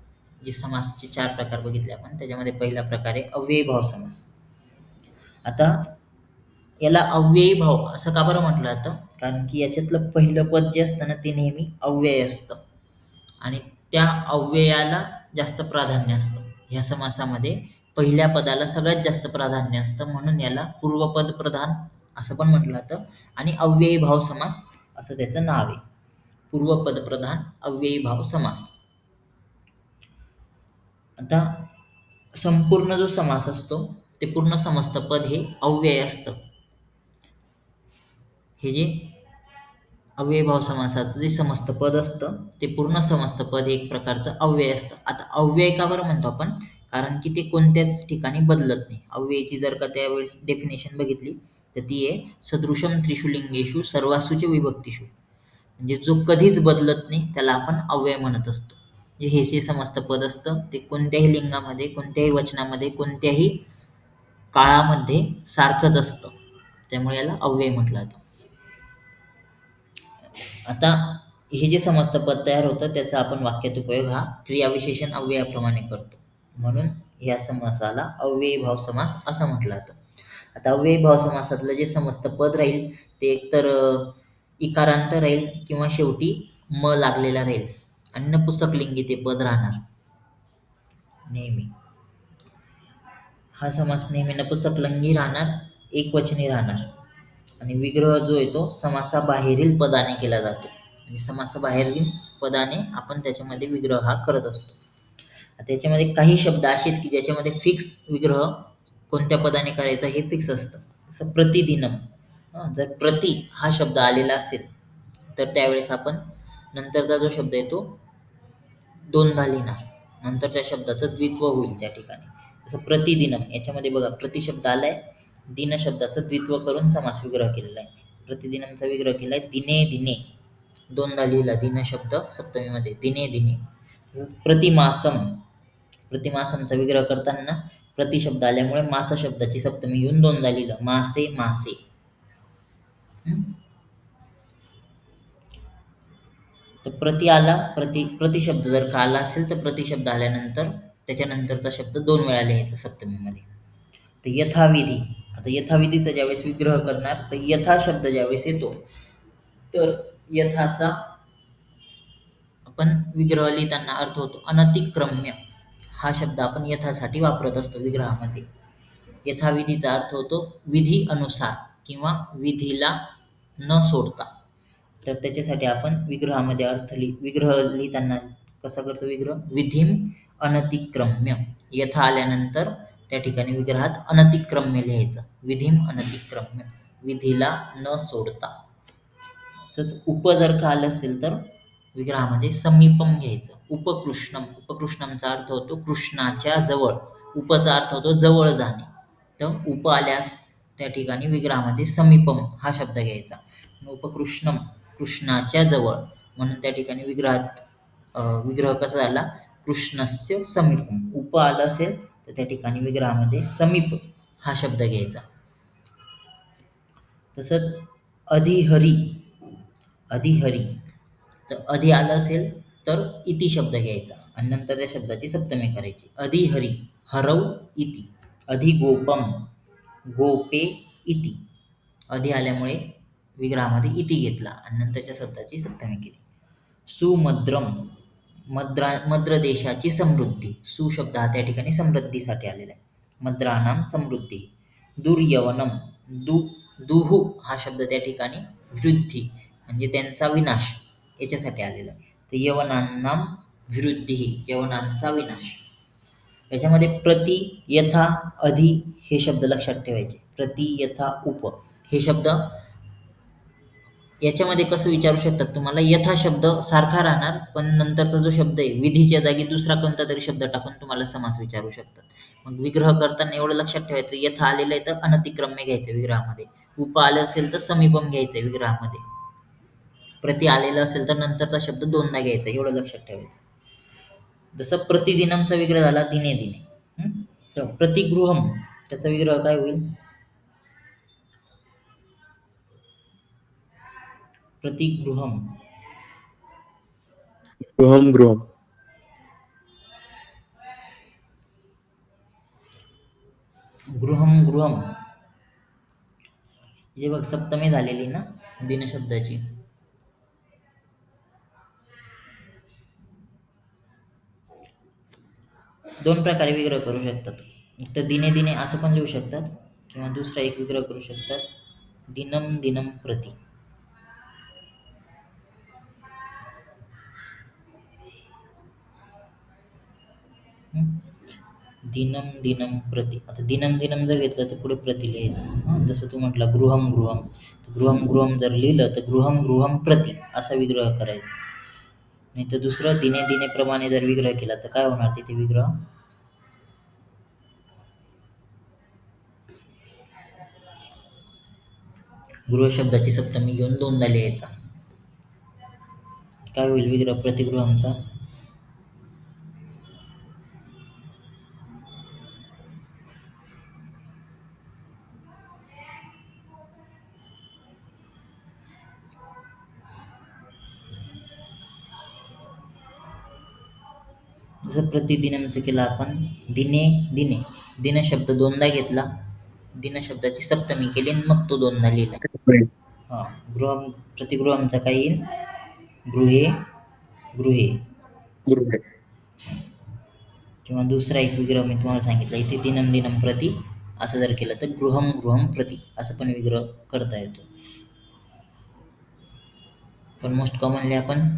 जे समासचे 4 प्रकार बघितले आपण, त्याच्यामध्ये पहिला प्रकार आहे अव्ययी भाव समास. आता याला अव्ययी भाव असं का बरं म्हटलं जातं? कारण की याच्यातलं पहिलं पद जे असतं ना ते नेहमी अव्यय असतं आणि त्या अव्ययाला जास्त प्राधान्य असतं. ह्या समासामध्ये पहिल्या पदाला सगळ्यात जास्त प्राधान्य असतं, म्हणून याला पूर्वपद प्रधान असं पण म्हटलं जातं आणि अव्ययी भाव समास असं त्याचं नाव आहे. पूर्वपद प्रधान अव्ययी भाव समास. आता संपूर्ण जो समास असतो ते पूर्ण समस्त पद हे अव्यय असतं. हे जे अव्ययी भाव समासाचं जे समस्त पद असतं ते पूर्ण समस्त पद हे एक प्रकारचं अव्यय असतं. आता अव्यय का बरं म्हणतो आपण? कारण की ते कोणत्याच ठिकाणी बदलत नाही. अव्ययाची जर का त्यावेळेस डेफिनेशन बघितली तर ती आहे सदृशम त्रिशुलिंगेषु सर्वासुच विभक्तिषु. म्हणजे जो कधीच बदलत नाही त्याला आपण अव्यय म्हणत असतो. हे जे समस्त पद असतं ते कोणत्याही लिंगामध्ये, कोणत्याही वचनामध्ये, कोणत्याही काळामध्ये सारखंच असतं. त्यामुळे याला अव्यय म्हटलं जातं. आता हे जे समस्त पद तयार होतं त्याचा आपण वाक्यात उपयोग हा क्रियाविशेषण अव्ययाप्रमाणे करतो. म्हणून या समासाला अव्ययी भाव समास असं म्हटलं जातं. आता अव्ययी भाव समासातलं जे समस्त पद राहील ते एकतर इकारांत राहील किंवा शेवटी म लागलेला राहील आणि नपुंसकलिंगी ते पद राहणार नेहमी. हा समास नेहमी नपुंसकलिंगी राहणार, एकवचनी राहणार आणि विग्रह जो येतो समासाबाहेरील पदाने केला जातो. आणि समासाबाहेरील पदाने आपण त्याच्यामध्ये विग्रह हा करत असतो. आता याच्यामध्ये काही शब्द असे आहेत की ज्याच्यामध्ये फिक्स विग्रह कोणत्या पदाने करायचा हे फिक्स असतं. जसं प्रतिदिनम. जर प्रति हा शब्द आलेला असेल तर त्यावेळेस आपण नंतरचा जो शब्द येतो दोनदा लिहिणार. नंतरच्या शब्दाचं द्वित्व होईल त्या ठिकाणी. जसं प्रतिदिनम याच्यामध्ये बघा प्रति शब्द आलाय, दिन शब्दाचं द्वित्व करून समास विग्रह केलेला आहे. प्रतिदिनमचा विग्रह केलाय दिने दिने, दोनदा लिहिला दिन शब्द सप्तमीमध्ये दिने दिने. तसंच प्रतिमासम, प्रतिमासमचा विग्रह करताना प्रति शब्द आल्यामुळे मास शब्दाची सप्तमी घेऊन दोनदा लिहिलं मासे मासे. तर प्रति आला, प्रति शब्द जर का आला असेल तर प्रति शब्द आल्यानंतर त्याच्यानंतरचा शब्द 2 वेळा लिहायचा सप्तमीमध्ये. तर यथाविधी, आता यथाविधीचा ज्यावेळेस विग्रह करणार तर यथा शब्द ज्यावेळेस येतो तर यथाचा आपण विग्रह लिहिताना अर्थ होतो अनतिक्रम्य. हा शब्द आपण यथासाठी वापरत असतो विग्रहामध्ये. यथाविधीचा अर्थ होतो विधी अनुसार किंवा विधीला न सोडता. तर त्याच्यासाठी आपण विग्रहामध्ये विग्रह लिहिताना कसा करतो विग्रह? विधीम अनतिक्रम्य. यथा आल्यानंतर त्या ठिकाणी विग्रहात अनतिक्रम्य लिहायचं. विधीम अनतिक्रम्य, विधीला न सोडता. उप जर का आलं असेल तर विग्रहामध्ये समीपम घ्यायचं. उपकृष्णम, उपकृष्णमचा अर्थ होतो कृष्णाच्या जवळ. उपचा अर्थ होतो जवळ जाणे. तर उप आल्यास त्या ठिकाणी विग्रहामध्ये समीपम हा शब्द घ्यायचा. उपकृष्णम कृष्णाच्या जवळ, म्हणून त्या ठिकाणी विग्रह कसा झाला? कृष्णस्य समीपम. उप आलं असेल तर त्या ठिकाणी विग्रहामध्ये समीप हा शब्द घ्यायचा. तसंच अधिहरी, अधिहरी तर अधि आलं असेल तर इति शब्द घ्यायचा आणि नंतर त्या शब्दाची सप्तमी करायची. अधिहरी हरौ इति. अधिगोपम गोपे इति. अधि आल्यामुळे विग्रहामध्ये इति घेतला आणि नंतरच्या शब्दाची सप्तमी केली. सुमद्रम मद्र देशाची समृद्धी. सु शब्द हा त्या ठिकाणी समृद्धीसाठी आलेला आहे. मद्रानाम समृद्धी. दुर्यवनम दुहू हा शब्द त्या ठिकाणी वृद्धी म्हणजे त्यांचा विनाश याच्यासाठी आलेला आहे. तर यवनांनाम वृद्धी, यवनांचा विनाश. याच्यामध्ये प्रति, यथा, अधि हे शब्द लक्षात ठेवायचे. प्रति, यथा, उप हे शब्द याच्यामध्ये कसं विचारू शकतात तुम्हाला, यथा शब्द सारखा राहणार पण नंतरचा जो शब्द आहे विधीच्या जागी दुसरा कोणता तरी शब्द टाकून तुम्हाला समास विचारू शकतात. मग विग्रह करताना एवढं लक्षात ठेवायचं, यथा आलेलं आहे तर अनतिक्रम्य घ्यायचं विग्रहामध्ये, उप आलं असेल तर समीपम घ्यायचं विग्रहामध्ये, प्रति आलेलं असेल तर नंतरचा शब्द दोनदा घ्यायचा, एवढं लक्षात ठेवायचं. जसं प्रतिदिनमचा विग्रह झाला दिने दिने. तर प्रतिगृहम त्याचा विग्रह काय होईल, प्रतिगृहम. गृहम गृहम. गृहम गृहम हे बघ सप्तमी झालेली ना दिन शब्दाची. दोन प्रकारे विग्रह करू शकतात. एक तर दिने दिने असं पण लिहू शकतात किंवा दुसरा एक विग्रह करू शकतात, दिनम दिनम प्रति. हं? दिनम दिनम प्रति. आता दिनम दिनम जर घेतलं तर पुढे प्रति लिहायचं. जसं तू म्हटलं गृहम गृहम, तर गृहम गृहम जर लिहिलं तर गृहम गृहम प्रति असा विग्रह करायचा. नाही तर दुसरं दिने दिने प्रमाणे जर विग्रह केला तर काय होणार तिथे विग्रह, गृह शब्दाची सप्तमी घेऊन दोनदा लिहायचा. काय होईल विग्रह प्रतिगृहमचा, जसं प्रतिदिनमचं केलं आपण, दिने दिने, दिन शब्द दोनदा घेतला, दिन शब्दाची सप्तमी केली आणि मग तो दोनदा लिहिला. हा, गृहम प्रतिगृहमचा काय येईल, गृहे गृहे. गृहे. किंवा दुसरा एक विग्रह मी तुम्हाला सांगितलं इथे, दिनम दिनम प्रति असं जर केलं तर गृहम गृहम प्रति असं पण विग्रह करता येतो. पण मोस्ट कॉमनली आपण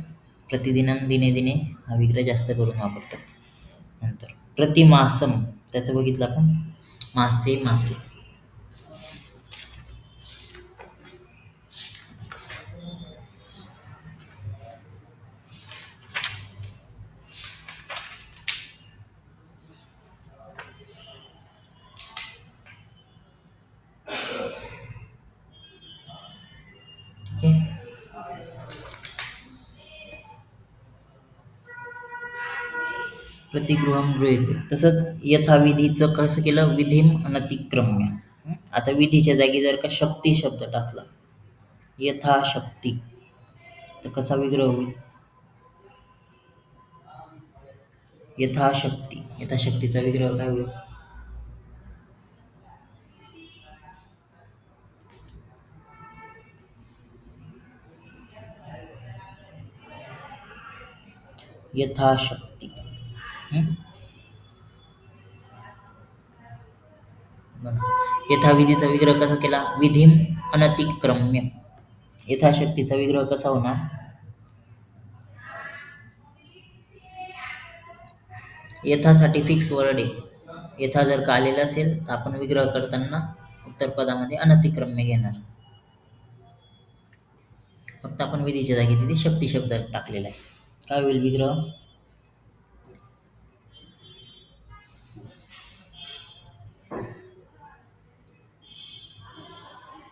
प्रतिदिनम दिने दिने हा विग्रह जास्त करून वापरतात. नंतर प्रतिमासम त्याचं बघितलं आपण, मासे मासे. ठीक आहे. प्रतिगृहम गृहे. तसंच यथाविधीचं कसं केलं, विधीम अनतिक्रम्य. आता विधीच्या जागी जर का शक्ती शब्द टाकला, यथाशक्ती, तर कसा विग्रह होईल, यथाशक्ती. यथाशक्तीचा विग्रह काय होईल, यथाशक्ती. यथाविधीचा विग्रह कसा केला, विधीम अनतिक्रम्य. यथाशक्तीचा विग्रह कसा होणार, यथासाठी फिक्स वर्ड आहे, यथा जर का आलेलं असेल तर आपण विग्रह करताना उत्तरपदामध्ये अनतिक्रम्य घेणार. फक्त आपण विधीच्या जागी तिथे शक्ती शब्द टाकलेला आहे. काय होईल विग्रह,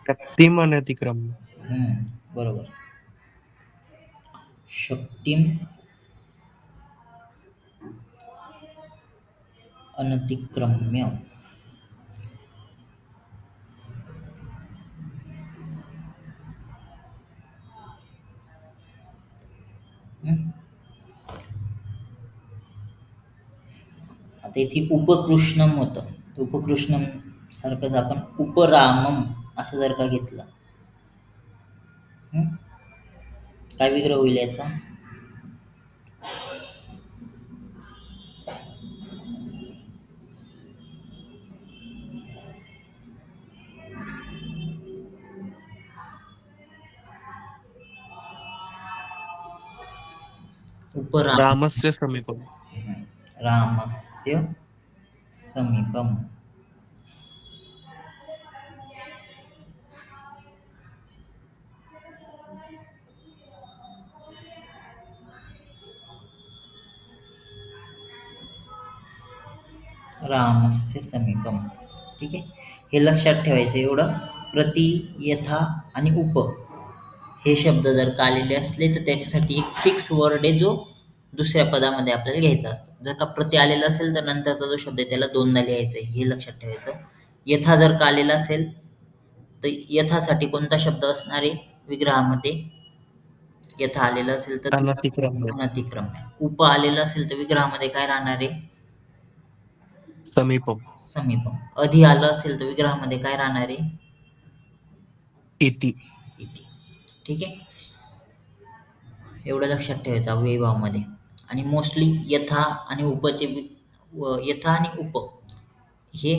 शक्तिम अनतिक्रम्य. बरोबर, शक्तिम अनतिक्रम्य. आता इथे उपकृष्णम होतं, उपकृष्णम सारखंच आपण उपरामम असं जर का घेतलं, काय विग्रह होईल याचा, उपराम रामस्य समीपम. रामस्य समीपम. रामस्य समीपम. ठीक आहे, हे लक्षात ठेवायचं एवढं. प्रति, यथा आणि उप हे शब्द जर का आलेले असले तर त्याच्यासाठी एक फिक्स वर्ड आहे जो दुसऱ्या पदामध्ये आपल्याला घ्यायचा असतो. जर का प्रति आलेला असेल तर नंतरचा जो शब्द आहे त्याला दोनदा लिहायचं आहे, हे लक्षात ठेवायचं. यथा जर का आलेला असेल तर यथासाठी कोणता शब्द असणार आहे विग्रहामध्ये? यथा आलेलं असेल तर अनतिक्रम्य. अनतिक्रम्य. उप आलेलं असेल तर विग्रहामध्ये काय राहणार आहे? समीपम. समीपम. अधि आलं असेल तर विग्रहामध्ये काय राहणार आहे? इति. इति. ठीक आहे, एवढं लक्षात ठेवायचं अव्ययीभावामध्ये. आणि मोस्टली यथा आणि उपचे यथा आणि उप हे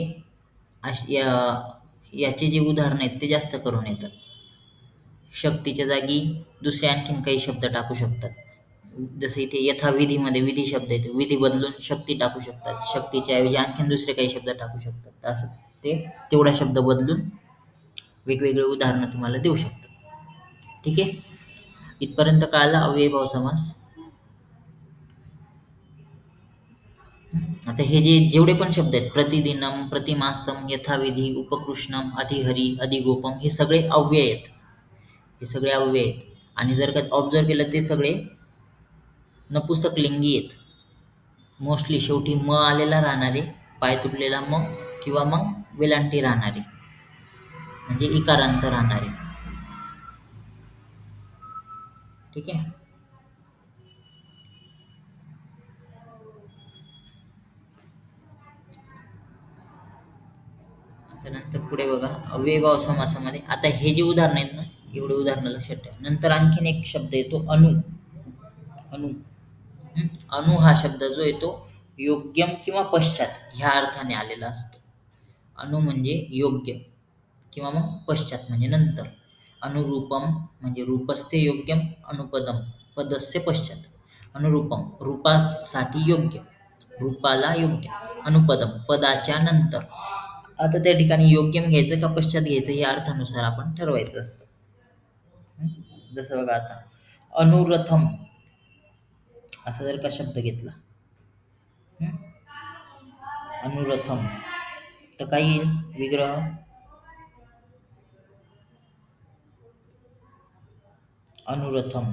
याचे जे उदाहरणं आहेत ते जास्त करून येतात. शक्तीच्या जागी दुसरे आणखीन काही शब्द टाकू शकतात. जसं इथे यथाविधीमध्ये विधी शब्द येतो, विधी बदलून शक्ती टाकू शकतात. शक्तीच्या ऐवजी आणखीन दुसरे काही शब्द टाकू शकतात. असं ते तेवढा शब्द बदलून वेगवेगळे उदाहरणं तुम्हाला देऊ शकतात. ठीक आहे, इथपर्यंत कळालं अव्ययीभाव समास. आता हे जेवढे पण शब्द आहेत, प्रतिदिनम, प्रतिमासम, यथाविधी, उपकृष्णम, अधिहरी, अधिगोपम, हे सगळे अव्यय आहेत. हे सगळे अव्यय आहेत. आणि जर का ऑब्झर्व केलं ते सगळे नपुसक लिंगी आहेत. मोस्टली शेवटी म आलेला राहणारे, पाय तुटलेला म, किंवा मग वेलांटी राहणारे, म्हणजे इकारांत राहणारे. ठीक आहे, त्यानंतर पुढे बघा अव्ययीभाव समासामध्ये. आता हे जे उदाहरण आहेत ना, एवढे उदाहरणं लक्षात ठेवा. नंतर आणखीन एक शब्द येतो अनु. अनु. अनु हा शब्द जो येतो योग्यम किंवा पश्चात ह्या अर्थाने आलेला असतो. अनु म्हणजे योग्य किंवा मग पश्चात म्हणजे नंतर. अनुरूपम म्हणजे रूपस्य योग्यम, अनुपदम पदस्य पश्चात. अनुरूपम रूपासाठी योग्य, रूपाला योग्य. अनुपदम पदाच्या नंतर. आता त्या ठिकाणी योग्यम घ्यायचं का पश्चात घ्यायचं हे अर्थानुसार आपण ठरवायचं असतं. जसं बघा आता अनुरथम असा जर का शब्द घेतला, अनुरथम, तर काय येईल विग्रह? अनुरथम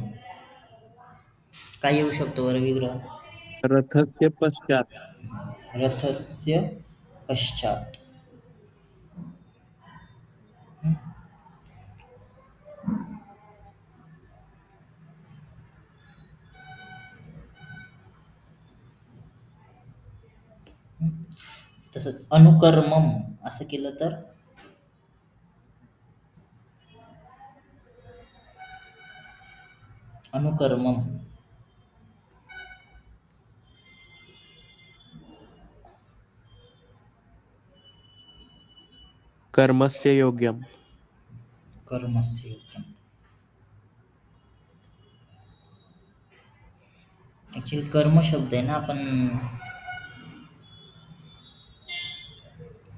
काय येऊ शकतो बरं विग्रह? रथस्य पश्चात. रथस्य पश्चात. तसंच अनुकर्मम असं केलं तर अनुकर्मम. कर्मस्य योग्यम. कर्मस्य योग्यम. ऍक्च्युली कर्म शब्द आहे ना, आपण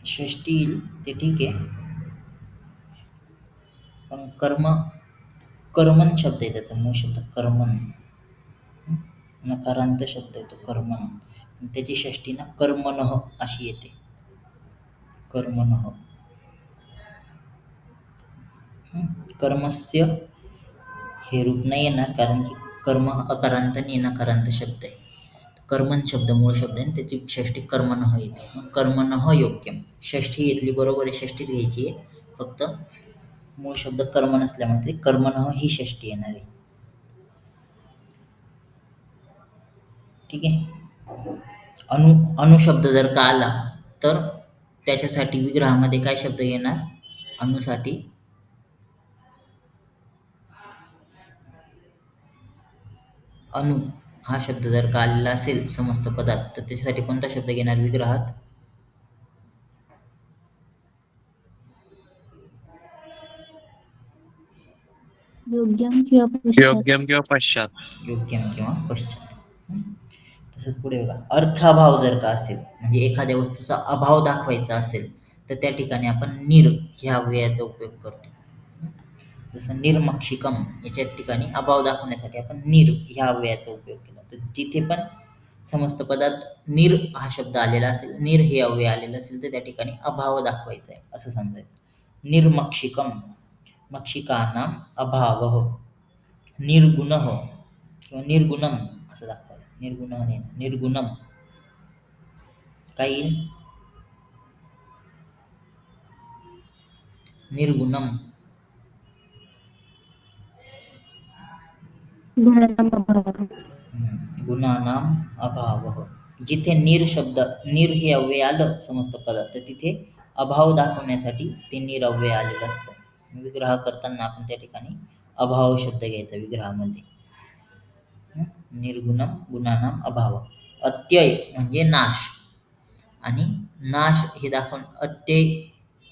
षष्टी येईल ते ठीक आहे, पण कर्मन शब्द आहे त्याचा मूळ शब्द कर्मन. नकारांत शब्द आहे तो कर्मन. त्याची षष्टी ना कर्मणः अशी येते, कर्मणः. कर्मस्य हे रूप नाही येणार कारण की कर्म अकारांत आणि नकारांत शब्द आहे. कर्मन शब्द मूळ शब्द आहे, त्याची षष्टी कर्मणः येते. मग कर्मणः योग्यम षष्ठी घेतली बरोबर आहे, षष्टीच घ्यायची आहे. फक्त मूळ शब्द कर्म नसल्यामुळे ते कर्मणः ही षष्टी येणार आहे. ठीक आहे, अनु शब्द जर का आला तर त्याच्यासाठी विग्रहामध्ये काय शब्द येणार? अनुसाठी अनु हा शब्द जर का आलेला असेल समस्त पदात तर त्याच्यासाठी कोणता शब्द घेणार विग्रहात? योग्यम किंवा पश्चात. योग्यम किंवा पश्चात. योग्यम किंवा पश्चात. तसंच पुढे बघा, अर्थाभाव जर का असेल म्हणजे एखाद्या वस्तूचा अभाव दाखवायचा असेल तर त्या ठिकाणी आपण निर ह्या अव्ययाचा उपयोग करतो. जसं निर्मक्षिकम याच्या ठिकाणी अभाव दाखवण्यासाठी आपण निर ह्या अव्ययाचा उपयोग केला. तर जिथे पण समस्त पदात निर हा शब्द आलेला असेल, निर हे अव्यय आलेलं असेल तर त्या ठिकाणी अभाव दाखवायचा आहे असं समजायचं. निर्मक्षिकम, मक्षिकानां अभावः, निर्गुणः किंवा निर्गुणम असं दाखवलं. निर्गुणः नाही, निर्गुणम काय येईल? निर्गुणम. गुणानाम अभावः. गुणानाम अभावः. जिथे निर शब्द, निर हे अव्यय आलं समस्त पदात तर तिथे अभाव दाखवण्यासाठी ते निर अव्यय आलेलं असतं. विग्रह करताना आपण त्या ठिकाणी अभाव शब्द घ्यायचा विग्रहामध्ये. निर्गुणम गुणानाम अभाव. अत्यय म्हणजे नाश, आणि नाश हे अत्यय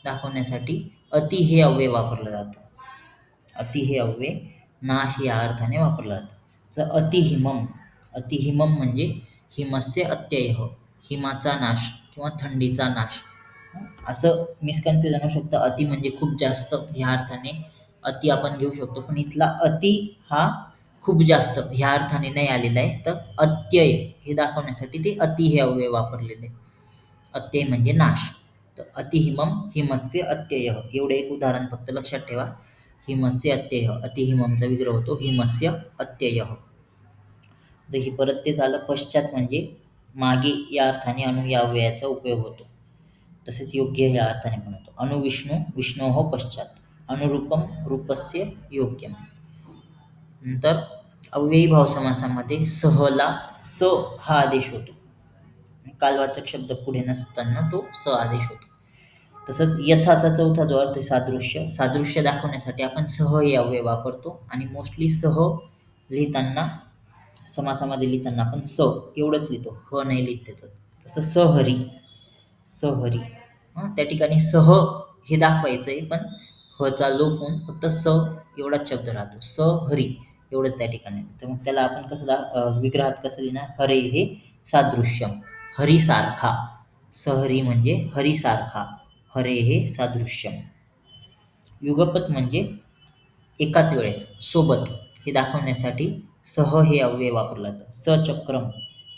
दाखवण्यासाठी अति हे अव्यय वापरलं जातं. अति हे अव्यय नाश या अर्थाने वापरलं जातं. जसं अतिहिमम, अतिहिमम म्हणजे हिमस्य अत्ययः, हिमाचा नाश किंवा थंडीचा नाश. असं मिसकन्फ्युजन होऊ शकतं. अति म्हणजे खूप जास्त ह्या अर्थाने अति आपण घेऊ शकतो, पण इथला अति हा खूप जास्त ह्या अर्थाने नाही आलेला आहे. तर अत्यय हे दाखवण्यासाठी ते अति हे अव्यय वापरलेले. अत्यय म्हणजे नाश. तर अतिहिमम हिमस्य अत्ययः, एवढं एक उदाहरण फक्त लक्षात ठेवा. हिमस्य अत्ययः, अतिहिममचा विग्रह होतो हिमस्य अत्ययः. तर ही परत ते झालं. पश्चात म्हणजे मागे या अर्थाने अनु या अव्ययाचा उपयोग होतो. तसेच योग्य या अर्थाने पण होतो. अनुविष्णू विष्णोः पश्चात, अनुरूपम रूपस्य योग्यम. नंतर अव्ययी भाव समासामध्ये सहला स हा आदेश होतो. कालवाचक शब्द पुढे नसताना तो स आदेश होतो. तसंच यथाचा चौथा जो अर्थ आहे सादृश्य, सादृश्य दाखवण्यासाठी आपण सह हे अव्यय वापरतो. आणि मोस्टली सह लिहिताना, समासामध्ये लिहिताना आपण स एवढंच लिहितो, ह नाही लिहित त्याचं. तसं सहरी, सहरी त्या ठिकाणी सह हे दाखवायचं आहे, पण हचा लोप होऊन फक्त स एवढाच शब्द राहतो. सहरी एवढंच त्या ठिकाणी. तर मग त्याला आपण कसं विग्रहात कसं लिहिणार? हरे हे सादृश्यम, हरीसारखा. सहरी म्हणजे हरीसारखा, हरे हे सादृश्यम. युगपत म्हणजे एकाच वेळेस सोबत हे दाखवण्यासाठी सह हे अव्यय वापरलं जातं. सचक्रम,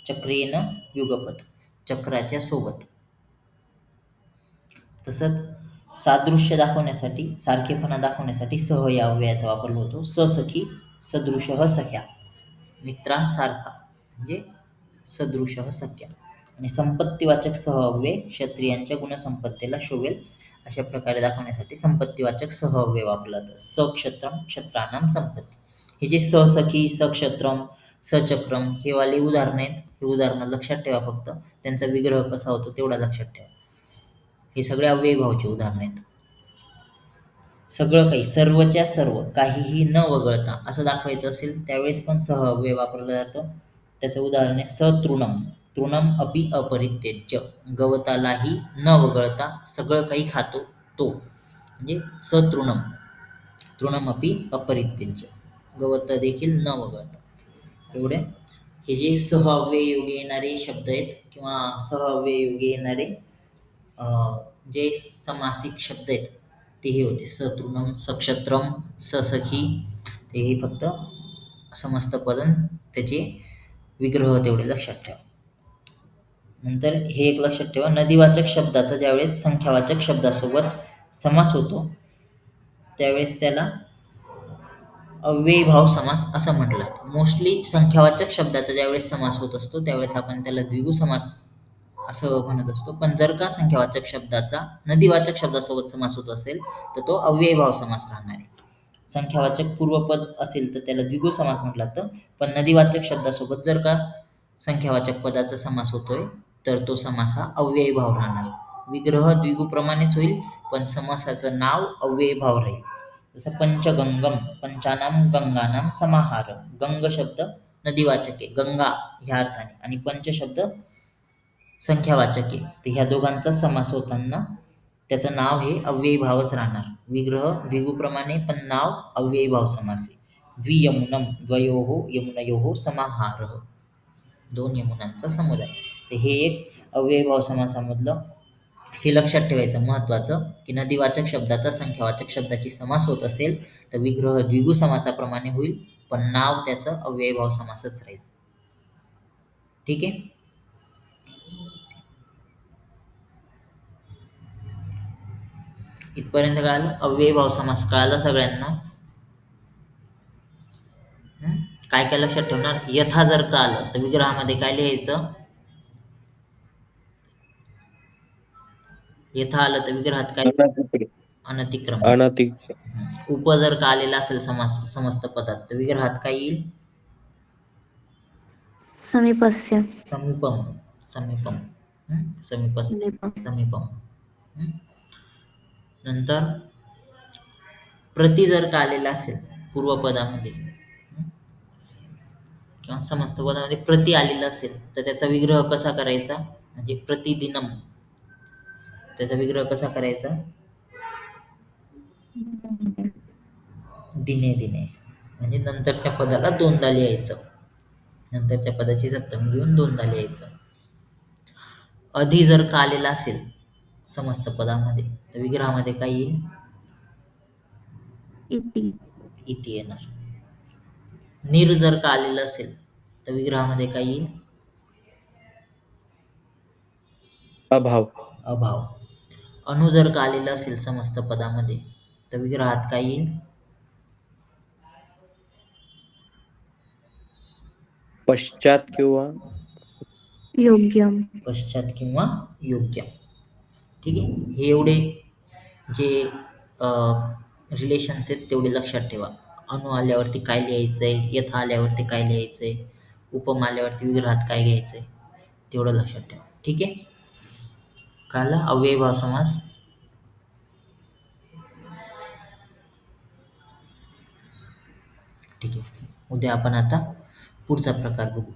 चक्रेन युगपत, चक्राच्या सोबत. तसंच सादृश्य दाखवण्यासाठी, सारखेपणा दाखवण्यासाठी सह या अव्ययाचा वापर होतो. ससखी सदृशः सख्या, मित्रासारखा म्हणजे सदृशः सख्या. आणि संपत्तीवाचक सह अव्यय क्षत्रियांच्या गुणसंपत्तीला शोभेल अशा प्रकारे दाखवण्यासाठी संपत्तीवाचक सह अव्यय वापरला जातं. सक्षत्रम क्षत्राणाम संपत्ती. हे जे ससखी, सक्षत्रम, सचक्रम हे वाले उदाहरणं आहेत, हे उदाहरणं लक्षात ठेवा. फक्त त्यांचा विग्रह कसा होतो तेवढा लक्षात ठेवा. हे सगळे अव्ययी भावचे उदाहरण आहेत. सगळं काही, सर्वच्या सर्व, काहीही न वगळता असं दाखवायचं असेल त्यावेळेस पण सह अव्यय वापरलं जातं. त्याचं उदाहरण आहे सतृणम, तृणम अपि अपरित्यज्य, गवतालाही न वगळता सगळं काही खातो तो, म्हणजे सतृणम, तृणम अपि अपरित्यज्य, गवत देखील न वगळता. एवढे हे जे सह अव्यययोगी येणारे शब्द आहेत किंवा सह अव्यययोगी येणारे जे समासिक शब्द आहेत ते हे होते. सतृणम, सक्षत्रम, ससखी, ते हे फक्त समस्त पदन त्याचे विग्रह तेवढे लक्षात ठेवा. नंतर हे एक लक्षात ठेवा, नदीवाचक शब्दाचा ज्यावेळेस संख्यावाचक शब्दासोबत समास होतो त्यावेळेस त्याला अव्ययी भाव समास असं म्हटलं जातं. मोस्टली संख्यावाचक शब्दाचा ज्यावेळेस समास होत असतो त्यावेळेस आपण त्याला द्विगु समास असं म्हणत असतो. पण जर का संख्यावाचक शब्दाचा नदीवाचक शब्दासोबत समास होत असेल तर तो अव्ययी भाव समास राहणार आहे. संख्यावाचक पूर्वपद असेल तर त्याला द्विगु समास म्हटलं जातं. पण नदीवाचक शब्दासोबत जर का संख्यावाचक पदाचा समास होतोय तर तो समास हा अव्ययी भाव राहणार. विग्रह द्विगुप्रमाणेच होईल पण समासाचं नाव अव्ययी भाव राहील. जसं पंचगंगम, पंचानाम गंगानाम समाहार. गंग शब्द नदीवाचक आहे गंगा ह्या अर्थाने, आणि पंच शब्द संख्यावाचक आहे. तर ह्या दोघांचा समास होताना त्याचं नाव हे अव्ययी भावच राहणार. विग्रह द्विगुप्रमाणे पण नाव अव्ययी भाव समास आहे. द्वियमुनम, द्वयोः यमुनयोः समाहारः. 2 यमुनांचा समुदाय. तर हे एक अव्ययीभाव समासामधलं हे लक्षात ठेवायचं महत्त्वाचं, की नदीवाचक शब्दाचा संख्यावाचक शब्दाची समास होत असेल तर विग्रह द्विगु समासाप्रमाणे होईल, पण नाव त्याचं अव्ययीभाव समासच राहील. ठीक आहे. इथपर्यंत कळालं. अव्ययीभाव समास कळाला सगळ्यांना. काय काय लक्षात ठेवणार? यथा जर का आलं तर विग्रहामध्ये काय लिहायचं? यथा आलं तर विग्रहात काय? अनतिक्रम. अनतिक उप जर का आलेला असेल समास समस्त पदात तर विग्रहात काय येईल? समीपस्य. समीपम. समीपम. समीपस्य. समीपम. समीपम. नंतर प्रति जर का आलेला असेल पूर्वपदामध्ये किंवा समस्त पदामध्ये प्रति आलेला असेल तर त्याचा विग्रह कसा करायचा? म्हणजे प्रतिदिनम. त्याचा विग्रह कसा करायचा? दिने दिने. म्हणजे नंतरच्या पदाला दोनदा लिहायचं. नंतरच्या पदाची सप्तमी घेऊन दोनदा लिहायचं. अधि जर का आलेला असेल समस्त पदामध्ये तर विग्रहामध्ये काय येईल? इति. इति येणार. निर जर का आलेलं असेल तर विग्रहामध्ये काय येईल? अभाव. अभाव. अनु जर का आलेलं असेल समस्त पदामध्ये तर विग्रहात काय येईल? पश्चात किंवा योग्यम. पश्चात किंवा योग्य. ठीक आहे. हे एवढे जे रिलेशन्स आहेत तेवढे लक्षात ठेवा. अनु आल्यावरती काय लिहायचंय, यथा आल्यावरती काय लिहायचंय, उपम आल्यावरती विग्रहात काय घ्यायचंय, तेवढं लक्षात ठेवा. ठीक आहे. कळलं अव्ययीभाव समास? ठीक आहे. उद्या आपण आता पुढचा प्रकार बघू.